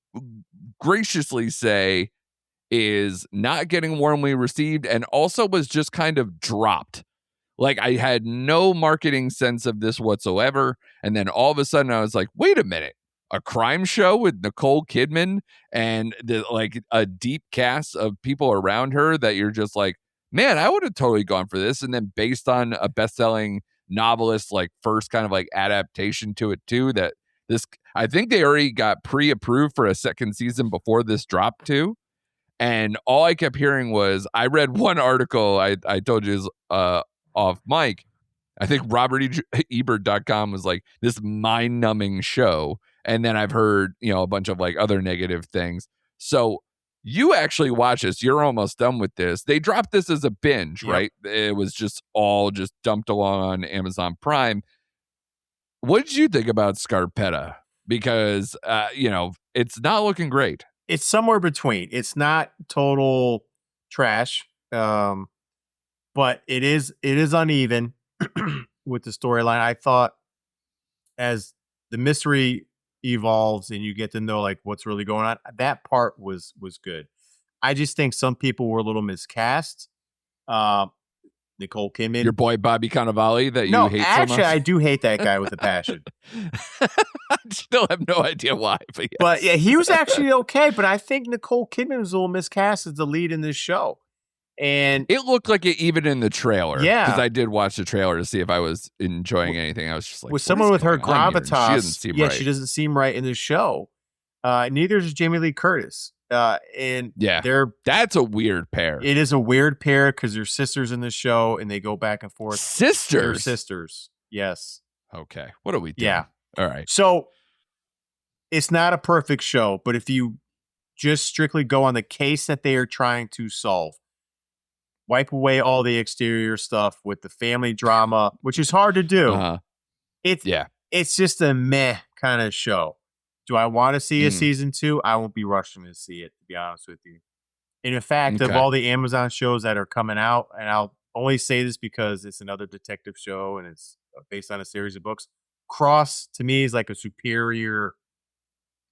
Speaker 1: graciously say is not getting warmly received and also was just kind of dropped. Like I had no marketing sense of this whatsoever. And then all of a sudden I was like, wait a minute, a crime show with Nicole Kidman and like a deep cast of people around her that you're just like, man, I would have totally gone for this. And then based on a best-selling novelist, like first kind of like adaptation to it too, that this, I think they already got pre-approved for a second season before this dropped too. And all I kept hearing was, I read one article I told you is off mic. I think RobertEbert.com was like this mind-numbing show. And then I've heard, a bunch of like other negative things. So you actually watch this. You're almost done with this. They dropped this as a binge,
Speaker 2: Yep.
Speaker 1: right? It was just all just dumped along on Amazon Prime. What did you think about Scarpetta? Because, it's not looking great.
Speaker 2: It's somewhere between. It's not total trash, but it is uneven with the storyline. I thought as the mystery evolves and you get to know like what's really going on, that part was good. I just think some people were a little miscast. Uh, Nicole Kidman.
Speaker 1: Your boy Bobby Cannavale that you
Speaker 2: No,
Speaker 1: hate so
Speaker 2: actually,
Speaker 1: much?
Speaker 2: I do hate that guy with a passion.
Speaker 1: I still have no idea why, but yes.
Speaker 2: But yeah, he was actually okay. But I think Nicole Kidman was a little miscast as the lead in this show. And
Speaker 1: It looked like it even in the trailer.
Speaker 2: Yeah.
Speaker 1: Because I did watch the trailer to see if I was enjoying anything. I was just like,
Speaker 2: with
Speaker 1: what
Speaker 2: someone
Speaker 1: is
Speaker 2: with her
Speaker 1: going on here? And
Speaker 2: gravitas,
Speaker 1: she doesn't seem right.
Speaker 2: she doesn't seem right in this show. Neither does Jamie Lee Curtis. And
Speaker 1: Yeah. That's a weird pair.
Speaker 2: it is a weird pair because they're sisters in the show and they go back and forth. They're
Speaker 1: Sisters?
Speaker 2: sisters. Yes.
Speaker 1: Okay. What are we doing?
Speaker 2: Yeah.
Speaker 1: All right.
Speaker 2: So it's not a perfect show, but if you just strictly go on the case that they are trying to solve, wipe away all the exterior stuff with the family drama, which is hard to do.
Speaker 1: Uh-huh.
Speaker 2: It's just a meh kind of show. Do I want to see a
Speaker 1: Mm.
Speaker 2: season 2? I won't be rushing to see it, to be honest with you. And in fact, of
Speaker 1: Okay.
Speaker 2: all the Amazon shows that are coming out, and I'll only say this because it's another detective show and it's based on a series of books, Cross to me is like a superior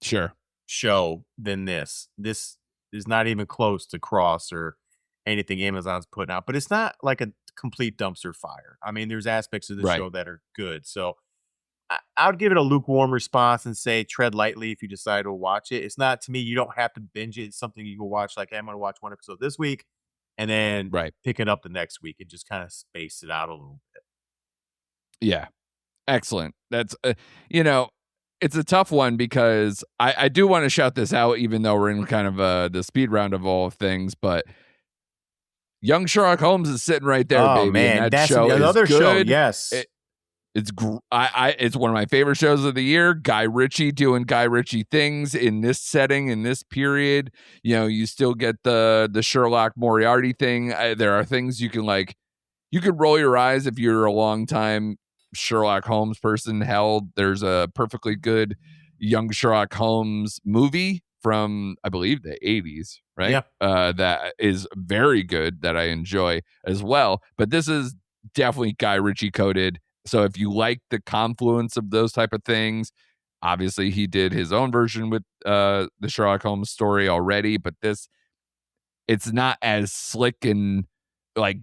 Speaker 1: Sure.
Speaker 2: show than this. This is not even close to Cross or anything Amazon's putting out, but it's not like a complete dumpster fire. I mean, there's aspects of the
Speaker 1: Right.
Speaker 2: show that are good. So I would give it a lukewarm response and say tread lightly if you decide to watch it. It's not, to me, you don't have to binge it. It's something you can watch like, hey, I'm going to watch one episode this week and then
Speaker 1: Right.
Speaker 2: pick it up the next week and just kind of space it out a little bit.
Speaker 1: Yeah. Excellent. That's, it's a tough one because I do want to shout this out, even though we're in kind of the speed round of all things, but Young Sherlock Holmes is sitting right there,
Speaker 2: Oh,
Speaker 1: baby.
Speaker 2: man,
Speaker 1: And that
Speaker 2: that's
Speaker 1: show
Speaker 2: another
Speaker 1: is good.
Speaker 2: show. Yes.
Speaker 1: It's it's one of my favorite shows of the year. Guy Ritchie doing Guy Ritchie things in this setting, in this period. You still get the Sherlock Moriarty thing. There are things you could roll your eyes if you're a long time Sherlock Holmes person. Hell, there's a perfectly good Young Sherlock Holmes movie from, I believe, the 80s, right?
Speaker 2: Yeah.
Speaker 1: That is very good that I enjoy as well. But this is definitely Guy Ritchie coded. So if you like the confluence of those type of things, obviously he did his own version with the Sherlock Holmes story already, but it's not as slick and like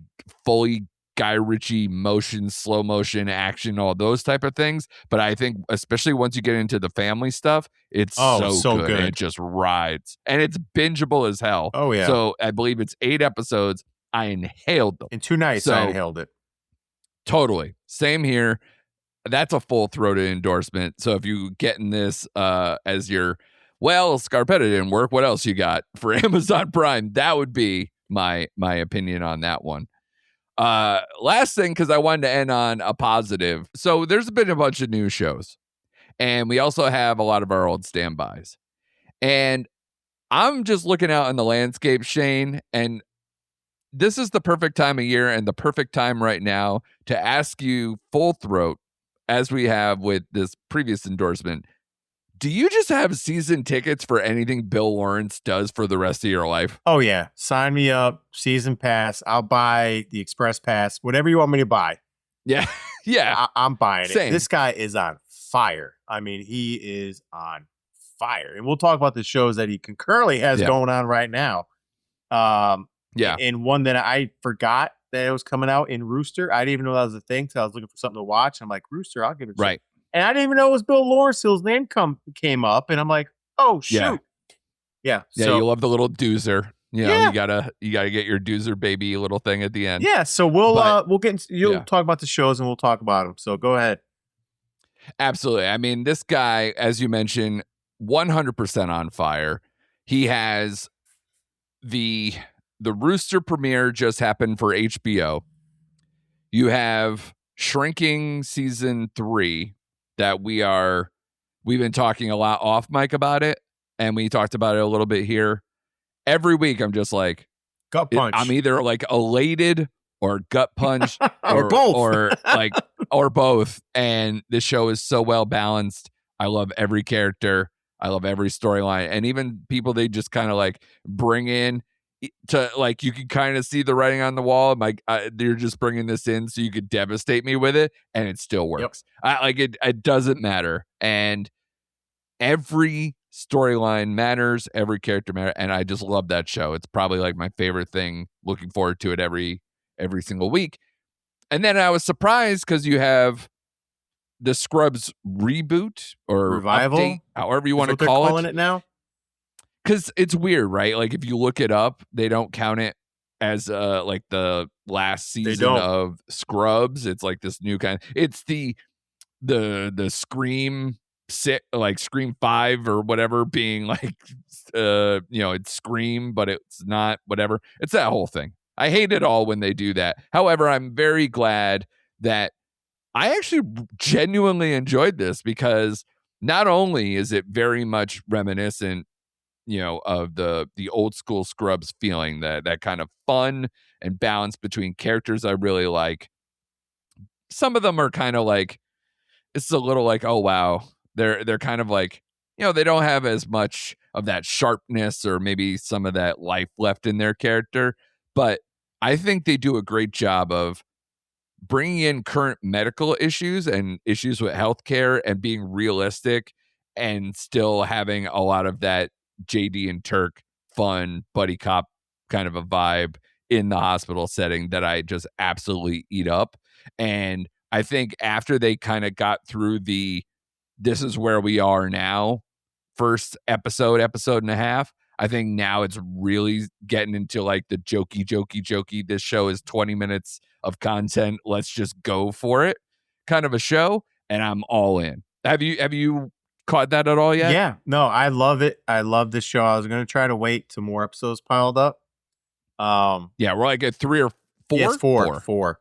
Speaker 1: fully Guy Ritchie motion, slow motion action, all those type of things. But I think especially once you get into the family stuff, it's so
Speaker 2: so
Speaker 1: good. And it
Speaker 2: good.
Speaker 1: just rides. And it's bingeable as hell.
Speaker 2: Oh, yeah.
Speaker 1: So I believe it's 8 episodes. I inhaled them.
Speaker 2: In 2 nights, I inhaled it.
Speaker 1: Totally. Same here. That's a full-throated endorsement. So if you getting this as your, well, Scarpetta didn't work, what else you got for Amazon Prime? That would be my opinion on that one. Last thing, because I wanted to end on a positive. So there's been a bunch of new shows, and we also have a lot of our old standbys. And I'm just looking out in the landscape, Shane, and this is the perfect time of year and the perfect time right now to ask you full throat, as we have with this previous endorsement. Do you just have season tickets for anything Bill Lawrence does for the rest of your life?
Speaker 2: Oh, yeah. Sign me up. Season pass. I'll buy the express pass. Whatever you want me to buy.
Speaker 1: Yeah. Yeah.
Speaker 2: I'm buying
Speaker 1: Same.
Speaker 2: it. This guy is on fire. I mean, he is on fire. And we'll talk about the shows that he concurrently has going on right now. And one that I forgot that it was coming out in Rooster. I didn't even know that was a thing because I was looking for something to watch. I'm like, Rooster, I'll give it a
Speaker 1: right.
Speaker 2: shot. And I didn't even know it was Bill Lawrence. His name came up, and I'm like, oh shoot, yeah.
Speaker 1: So, you love the little doozer. You know, you gotta get your doozer baby little thing at the end.
Speaker 2: Yeah. So we'll get you'll talk about the shows and we'll talk about them. So go ahead.
Speaker 1: Absolutely. I mean, this guy, as you mentioned, 100% on fire. He has the Rooster premiere just happened for HBO. You have Shrinking season 3 that we've been talking a lot off mic about it, and we talked about it a little bit here. Every week I'm just like
Speaker 2: gut punch.
Speaker 1: I'm either like elated or gut punch
Speaker 2: or both
Speaker 1: or both. And this show is so well balanced. I love every character. I love every storyline, and even people they just kind of like bring in to like, you can kind of see the writing on the wall. Like they're just bringing this in so you could devastate me with it, and it still works. It doesn't matter, and every storyline matters, every character matters, and I just love that show. It's probably like my favorite thing. Looking forward to it every single week. And then I was surprised because you have the Scrubs reboot or
Speaker 2: revival,
Speaker 1: update, however you want to call
Speaker 2: calling it now.
Speaker 1: Because it's weird, right? Like if you look it up, they don't count it as like the last season of Scrubs. It's like this new kind. It's the Scream like Scream 5 or whatever being like it's Scream, but it's not, whatever. It's that whole thing. I hate it all when they do that. However, I'm very glad that I actually genuinely enjoyed this, because not only is it very much reminiscent, of the old school Scrubs feeling, that kind of fun and balance between characters I really like. Some of them are kind of like, it's a little like, oh wow, they're kind of like, they don't have as much of that sharpness or maybe some of that life left in their character, but I think they do a great job of bringing in current medical issues and issues with healthcare and being realistic, and still having a lot of that JD and Turk fun buddy cop kind of a vibe in the hospital setting that I just absolutely eat up. And I think after they kind of got through this is where we are now, first episode and a half, I think now it's really getting into like the jokey. This show is 20 minutes of content. Let's just go for it kind of a show. And I'm all in. Have you caught that at all yet?
Speaker 2: Yeah. No, I love it. I love this show. I was going to try to wait till more episodes piled up.
Speaker 1: Yeah, we're like at 3 or 4.
Speaker 2: Yes, four.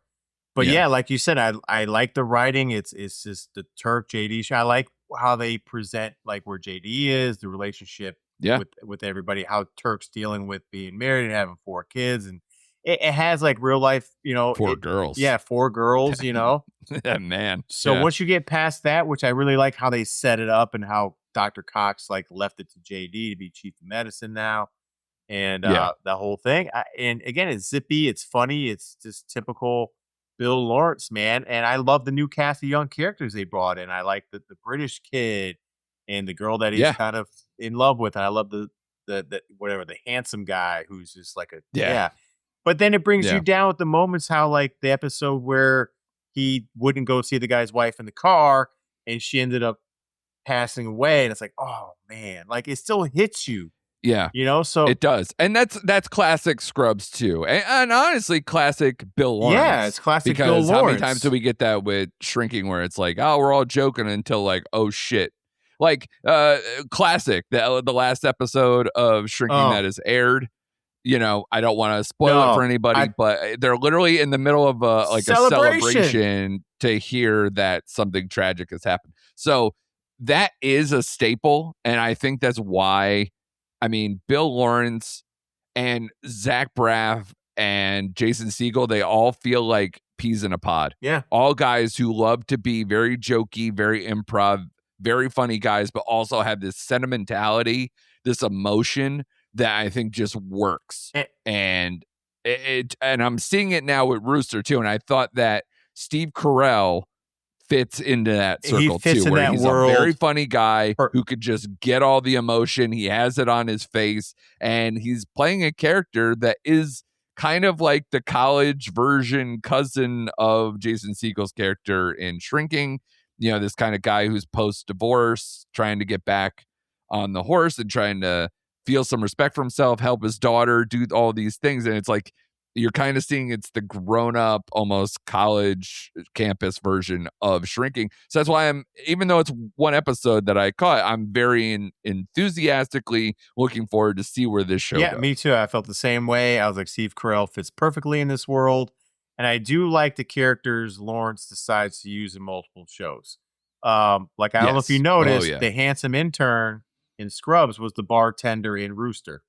Speaker 2: But yeah, like you said, I like the writing. It's just the Turk JD show. I like how they present like where JD is, the relationship with everybody, how Turk's dealing with being married and having 4 kids, and it has like real life,
Speaker 1: 4 girls.
Speaker 2: Yeah, 4 girls,
Speaker 1: Man.
Speaker 2: So once you get past that, which I really like how they set it up and how Dr. Cox like left it to JD to be chief of medicine now. And the whole thing. And again, it's zippy, it's funny, it's just typical Bill Lawrence, man. And I love the new cast of young characters they brought in. I like the British kid and the girl that he's kind of in love with. And I love the handsome guy who's just like But then it brings
Speaker 1: Yeah.
Speaker 2: you down with the moments how, like, the episode where he wouldn't go see the guy's wife in the car and she ended up passing away. And it's like, oh, man. Like, it still hits you,
Speaker 1: Yeah.
Speaker 2: you know? So,
Speaker 1: It does. And that's classic Scrubs too. And honestly, classic Bill Lawrence.
Speaker 2: yeah, it's classic Bill
Speaker 1: Because how many
Speaker 2: Lawrence.
Speaker 1: times do we get that with Shrinking where it's like, oh, we're all joking until like, oh shit. Like classic, the last episode of Shrinking that is aired. You know, I don't want to spoil it for anybody, but they're literally in the middle of a celebration to hear that something tragic has happened. So that is a staple. And I think that's why, I mean, Bill Lawrence and Zach Braff and Jason Segel, they all feel like peas in a pod.
Speaker 2: Yeah.
Speaker 1: All guys who love to be very jokey, very improv, very funny guys, but also have this sentimentality, this emotion that I think just works. And and I'm seeing it now with Rooster too. And I thought that Steve Carell fits into that circle too, where he's a very funny guy who could just get all the emotion. He has it on his face, and he's playing a character that is kind of like the college version cousin of Jason Segel's character in Shrinking. You know, this kind of guy who's post-divorce, trying to get back on the horse and trying to feel some respect for himself, help his daughter, do all these things. And it's like, you're kind of seeing it's the grown-up, almost college campus version of Shrinking. So that's why even though it's one episode that I caught, I'm very enthusiastically looking forward to see where this show goes.
Speaker 2: Me too. I felt the same way. I was like, Steve Carell fits perfectly in this world. And I do like the characters Lawrence decides to use in multiple shows. Like, I don't know if you noticed, the handsome intern in Scrubs was the bartender in Rooster,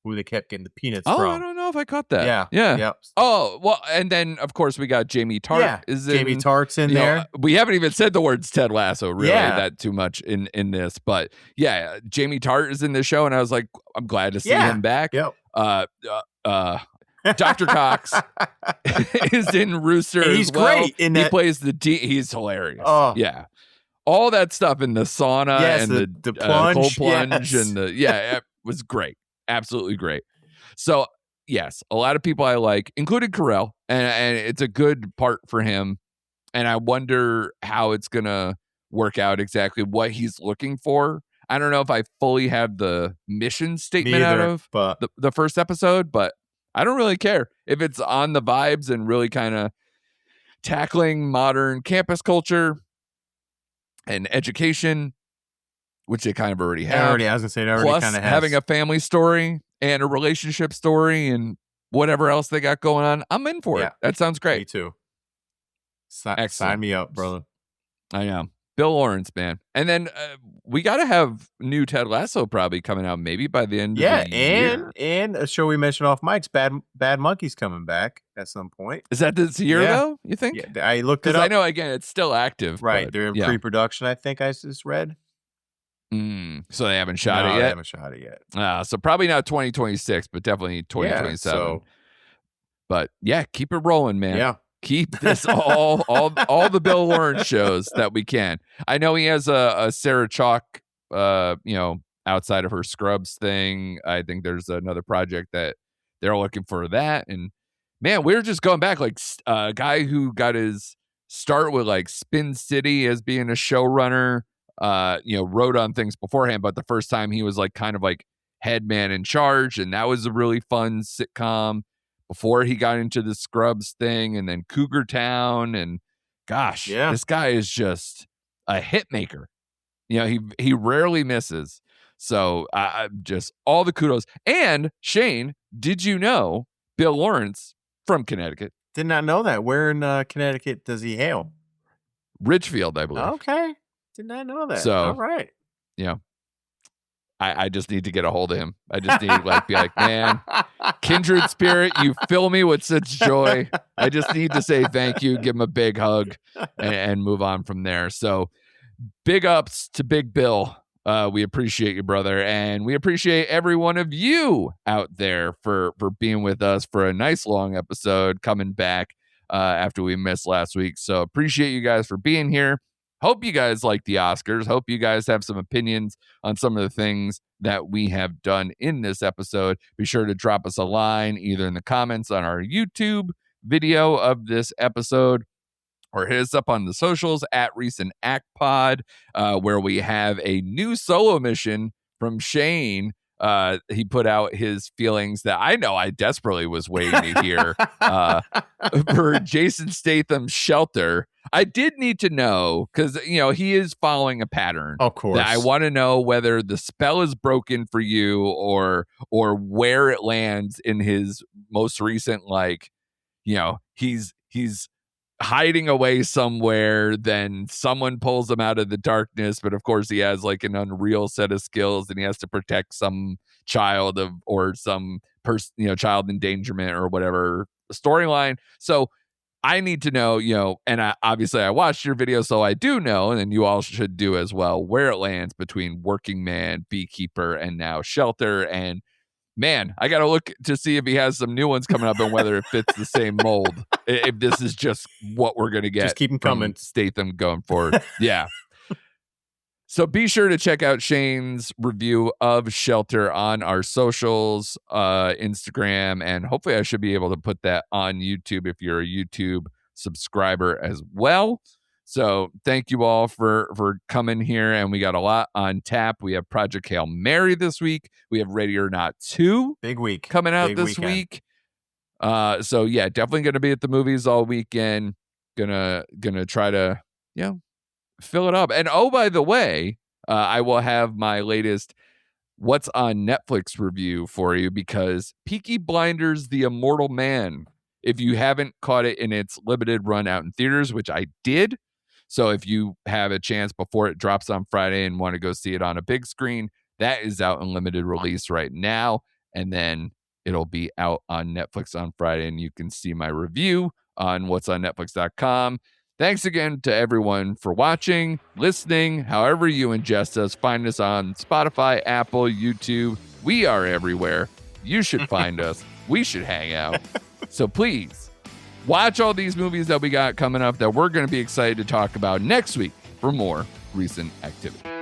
Speaker 2: who they kept getting the peanuts from.
Speaker 1: I don't know if I caught that.
Speaker 2: Yeah.
Speaker 1: Yep. Oh, well, and then, of course, we got Jamie Tart.
Speaker 2: Yeah, Jamie Tart's in there.
Speaker 1: We haven't even said the words Ted Lasso, really, that too much in this. But, yeah, Jamie Tart is in this show, and I was like, I'm glad to see him back.
Speaker 2: Yep.
Speaker 1: Dr. Cox is in Rooster
Speaker 2: he's
Speaker 1: as well.
Speaker 2: Great in
Speaker 1: he
Speaker 2: that.
Speaker 1: plays the D. He's hilarious.
Speaker 2: Oh.
Speaker 1: Yeah. All that stuff in the sauna and
Speaker 2: the plunge,
Speaker 1: cold plunge and it was great. Absolutely great. So, yes, a lot of people I like, including Carell, and it's a good part for him. And I wonder how it's going to work out exactly what he's looking for. I don't know if I fully have the mission statement out of the first episode, but I don't really care if it's on the vibes and really kind of tackling modern campus culture and education, which they kind of already have.
Speaker 2: I was going to say, it already
Speaker 1: Plus
Speaker 2: kind of has.
Speaker 1: having a family story and a relationship story and whatever else they got going on. I'm in for it. That sounds great.
Speaker 2: Me too. Sign me up, brother.
Speaker 1: I know. Bill Lawrence, man. And then we got to have new Ted Lasso probably coming out maybe by the end of the year.
Speaker 2: And a show we mentioned off mics, Bad Monkey's coming back at some point.
Speaker 1: Is that this year, though, you think?
Speaker 2: Yeah, I looked it up.
Speaker 1: I know, again, it's still active.
Speaker 2: Right,
Speaker 1: but,
Speaker 2: they're in pre-production, I think I just read.
Speaker 1: So they haven't shot it yet?
Speaker 2: They haven't shot it yet.
Speaker 1: So probably not 2026, but definitely 2027.
Speaker 2: Yeah,
Speaker 1: but yeah, keep it rolling, man.
Speaker 2: Yeah.
Speaker 1: Keep this all the Bill Lawrence shows that we can. I know he has a Sarah Chalk, outside of her Scrubs thing. I think there's another project that they're looking for that. And man, we're just going back, like a guy who got his start with like Spin City as being a showrunner, wrote on things beforehand, but the first time he was like kind of like head man in charge, and that was a really fun sitcom before he got into the Scrubs thing, and then Cougar Town, and gosh, this guy is just a hit maker. He rarely misses. So just all the kudos. And Shane, did you know Bill Lawrence from Connecticut?
Speaker 2: Did not know that. Where in Connecticut does he hail?
Speaker 1: Ridgefield, I believe.
Speaker 2: Okay. Did not know that.
Speaker 1: So,
Speaker 2: all right.
Speaker 1: I just need to get a hold of him. I just need to be like, man, kindred spirit, you fill me with such joy. I just need to say thank you, give him a big hug, and move on from there. So big ups to Big Bill. We appreciate you, brother. And we appreciate every one of you out there for being with us for a nice long episode, coming back after we missed last week. So appreciate you guys for being here. hope you guys like the Oscars. Hope you guys have some opinions on some of the things that we have done in this episode. Be sure to drop us a line either in the comments on our YouTube video of this episode, or hit us up on the socials at Recent Act Pod, where we have a new solo mission from Shane. He put out his feelings that I know I desperately was waiting to hear for Jason Statham's Shelter. I did need to know, because, you know, he is following a pattern.
Speaker 2: Of course.
Speaker 1: That I want to know whether the spell is broken for you, or where it lands in his most recent, like, you know, he's hiding away somewhere, then someone pulls him out of the darkness, but of course he has like an unreal set of skills and he has to protect some child or some person, you know, child endangerment or whatever storyline. So I need to know, you know, and obviously I watched your video, so I do know, and you all should do as well, where it lands between Working Man, Beekeeper, and now Shelter. And man, I got to look to see if he has some new ones coming up and whether it fits the same mold. If this is just what we're going to get.
Speaker 2: Just keep them coming.
Speaker 1: Statham going forward. Yeah. So be sure to check out Shane's review of Shelter on our socials, Instagram, and hopefully I should be able to put that on YouTube if you're a YouTube subscriber as well. So thank you all for coming here, and we got a lot on tap. We have Project Hail Mary this week. We have Ready or Not 2.
Speaker 2: Big week.
Speaker 1: Coming out this week. So yeah, definitely going to be at the movies all weekend. Gonna try to, you know, fill it up. And oh, by the way, I will have my latest What's on Netflix review for you, because Peaky Blinders: The Immortal Man, if you haven't caught it in its limited run out in theaters, which I did. So if you have a chance before it drops on Friday and want to go see it on a big screen, that is out in limited release right now. And then it'll be out on Netflix on Friday, and you can see my review on what'sonnetflix.com. Thanks again to everyone for watching, listening, however you ingest us. Find us on Spotify, Apple, YouTube. We are everywhere. You should find us. We should hang out. So please, watch all these movies that we got coming up that we're going to be excited to talk about next week for more recent activity.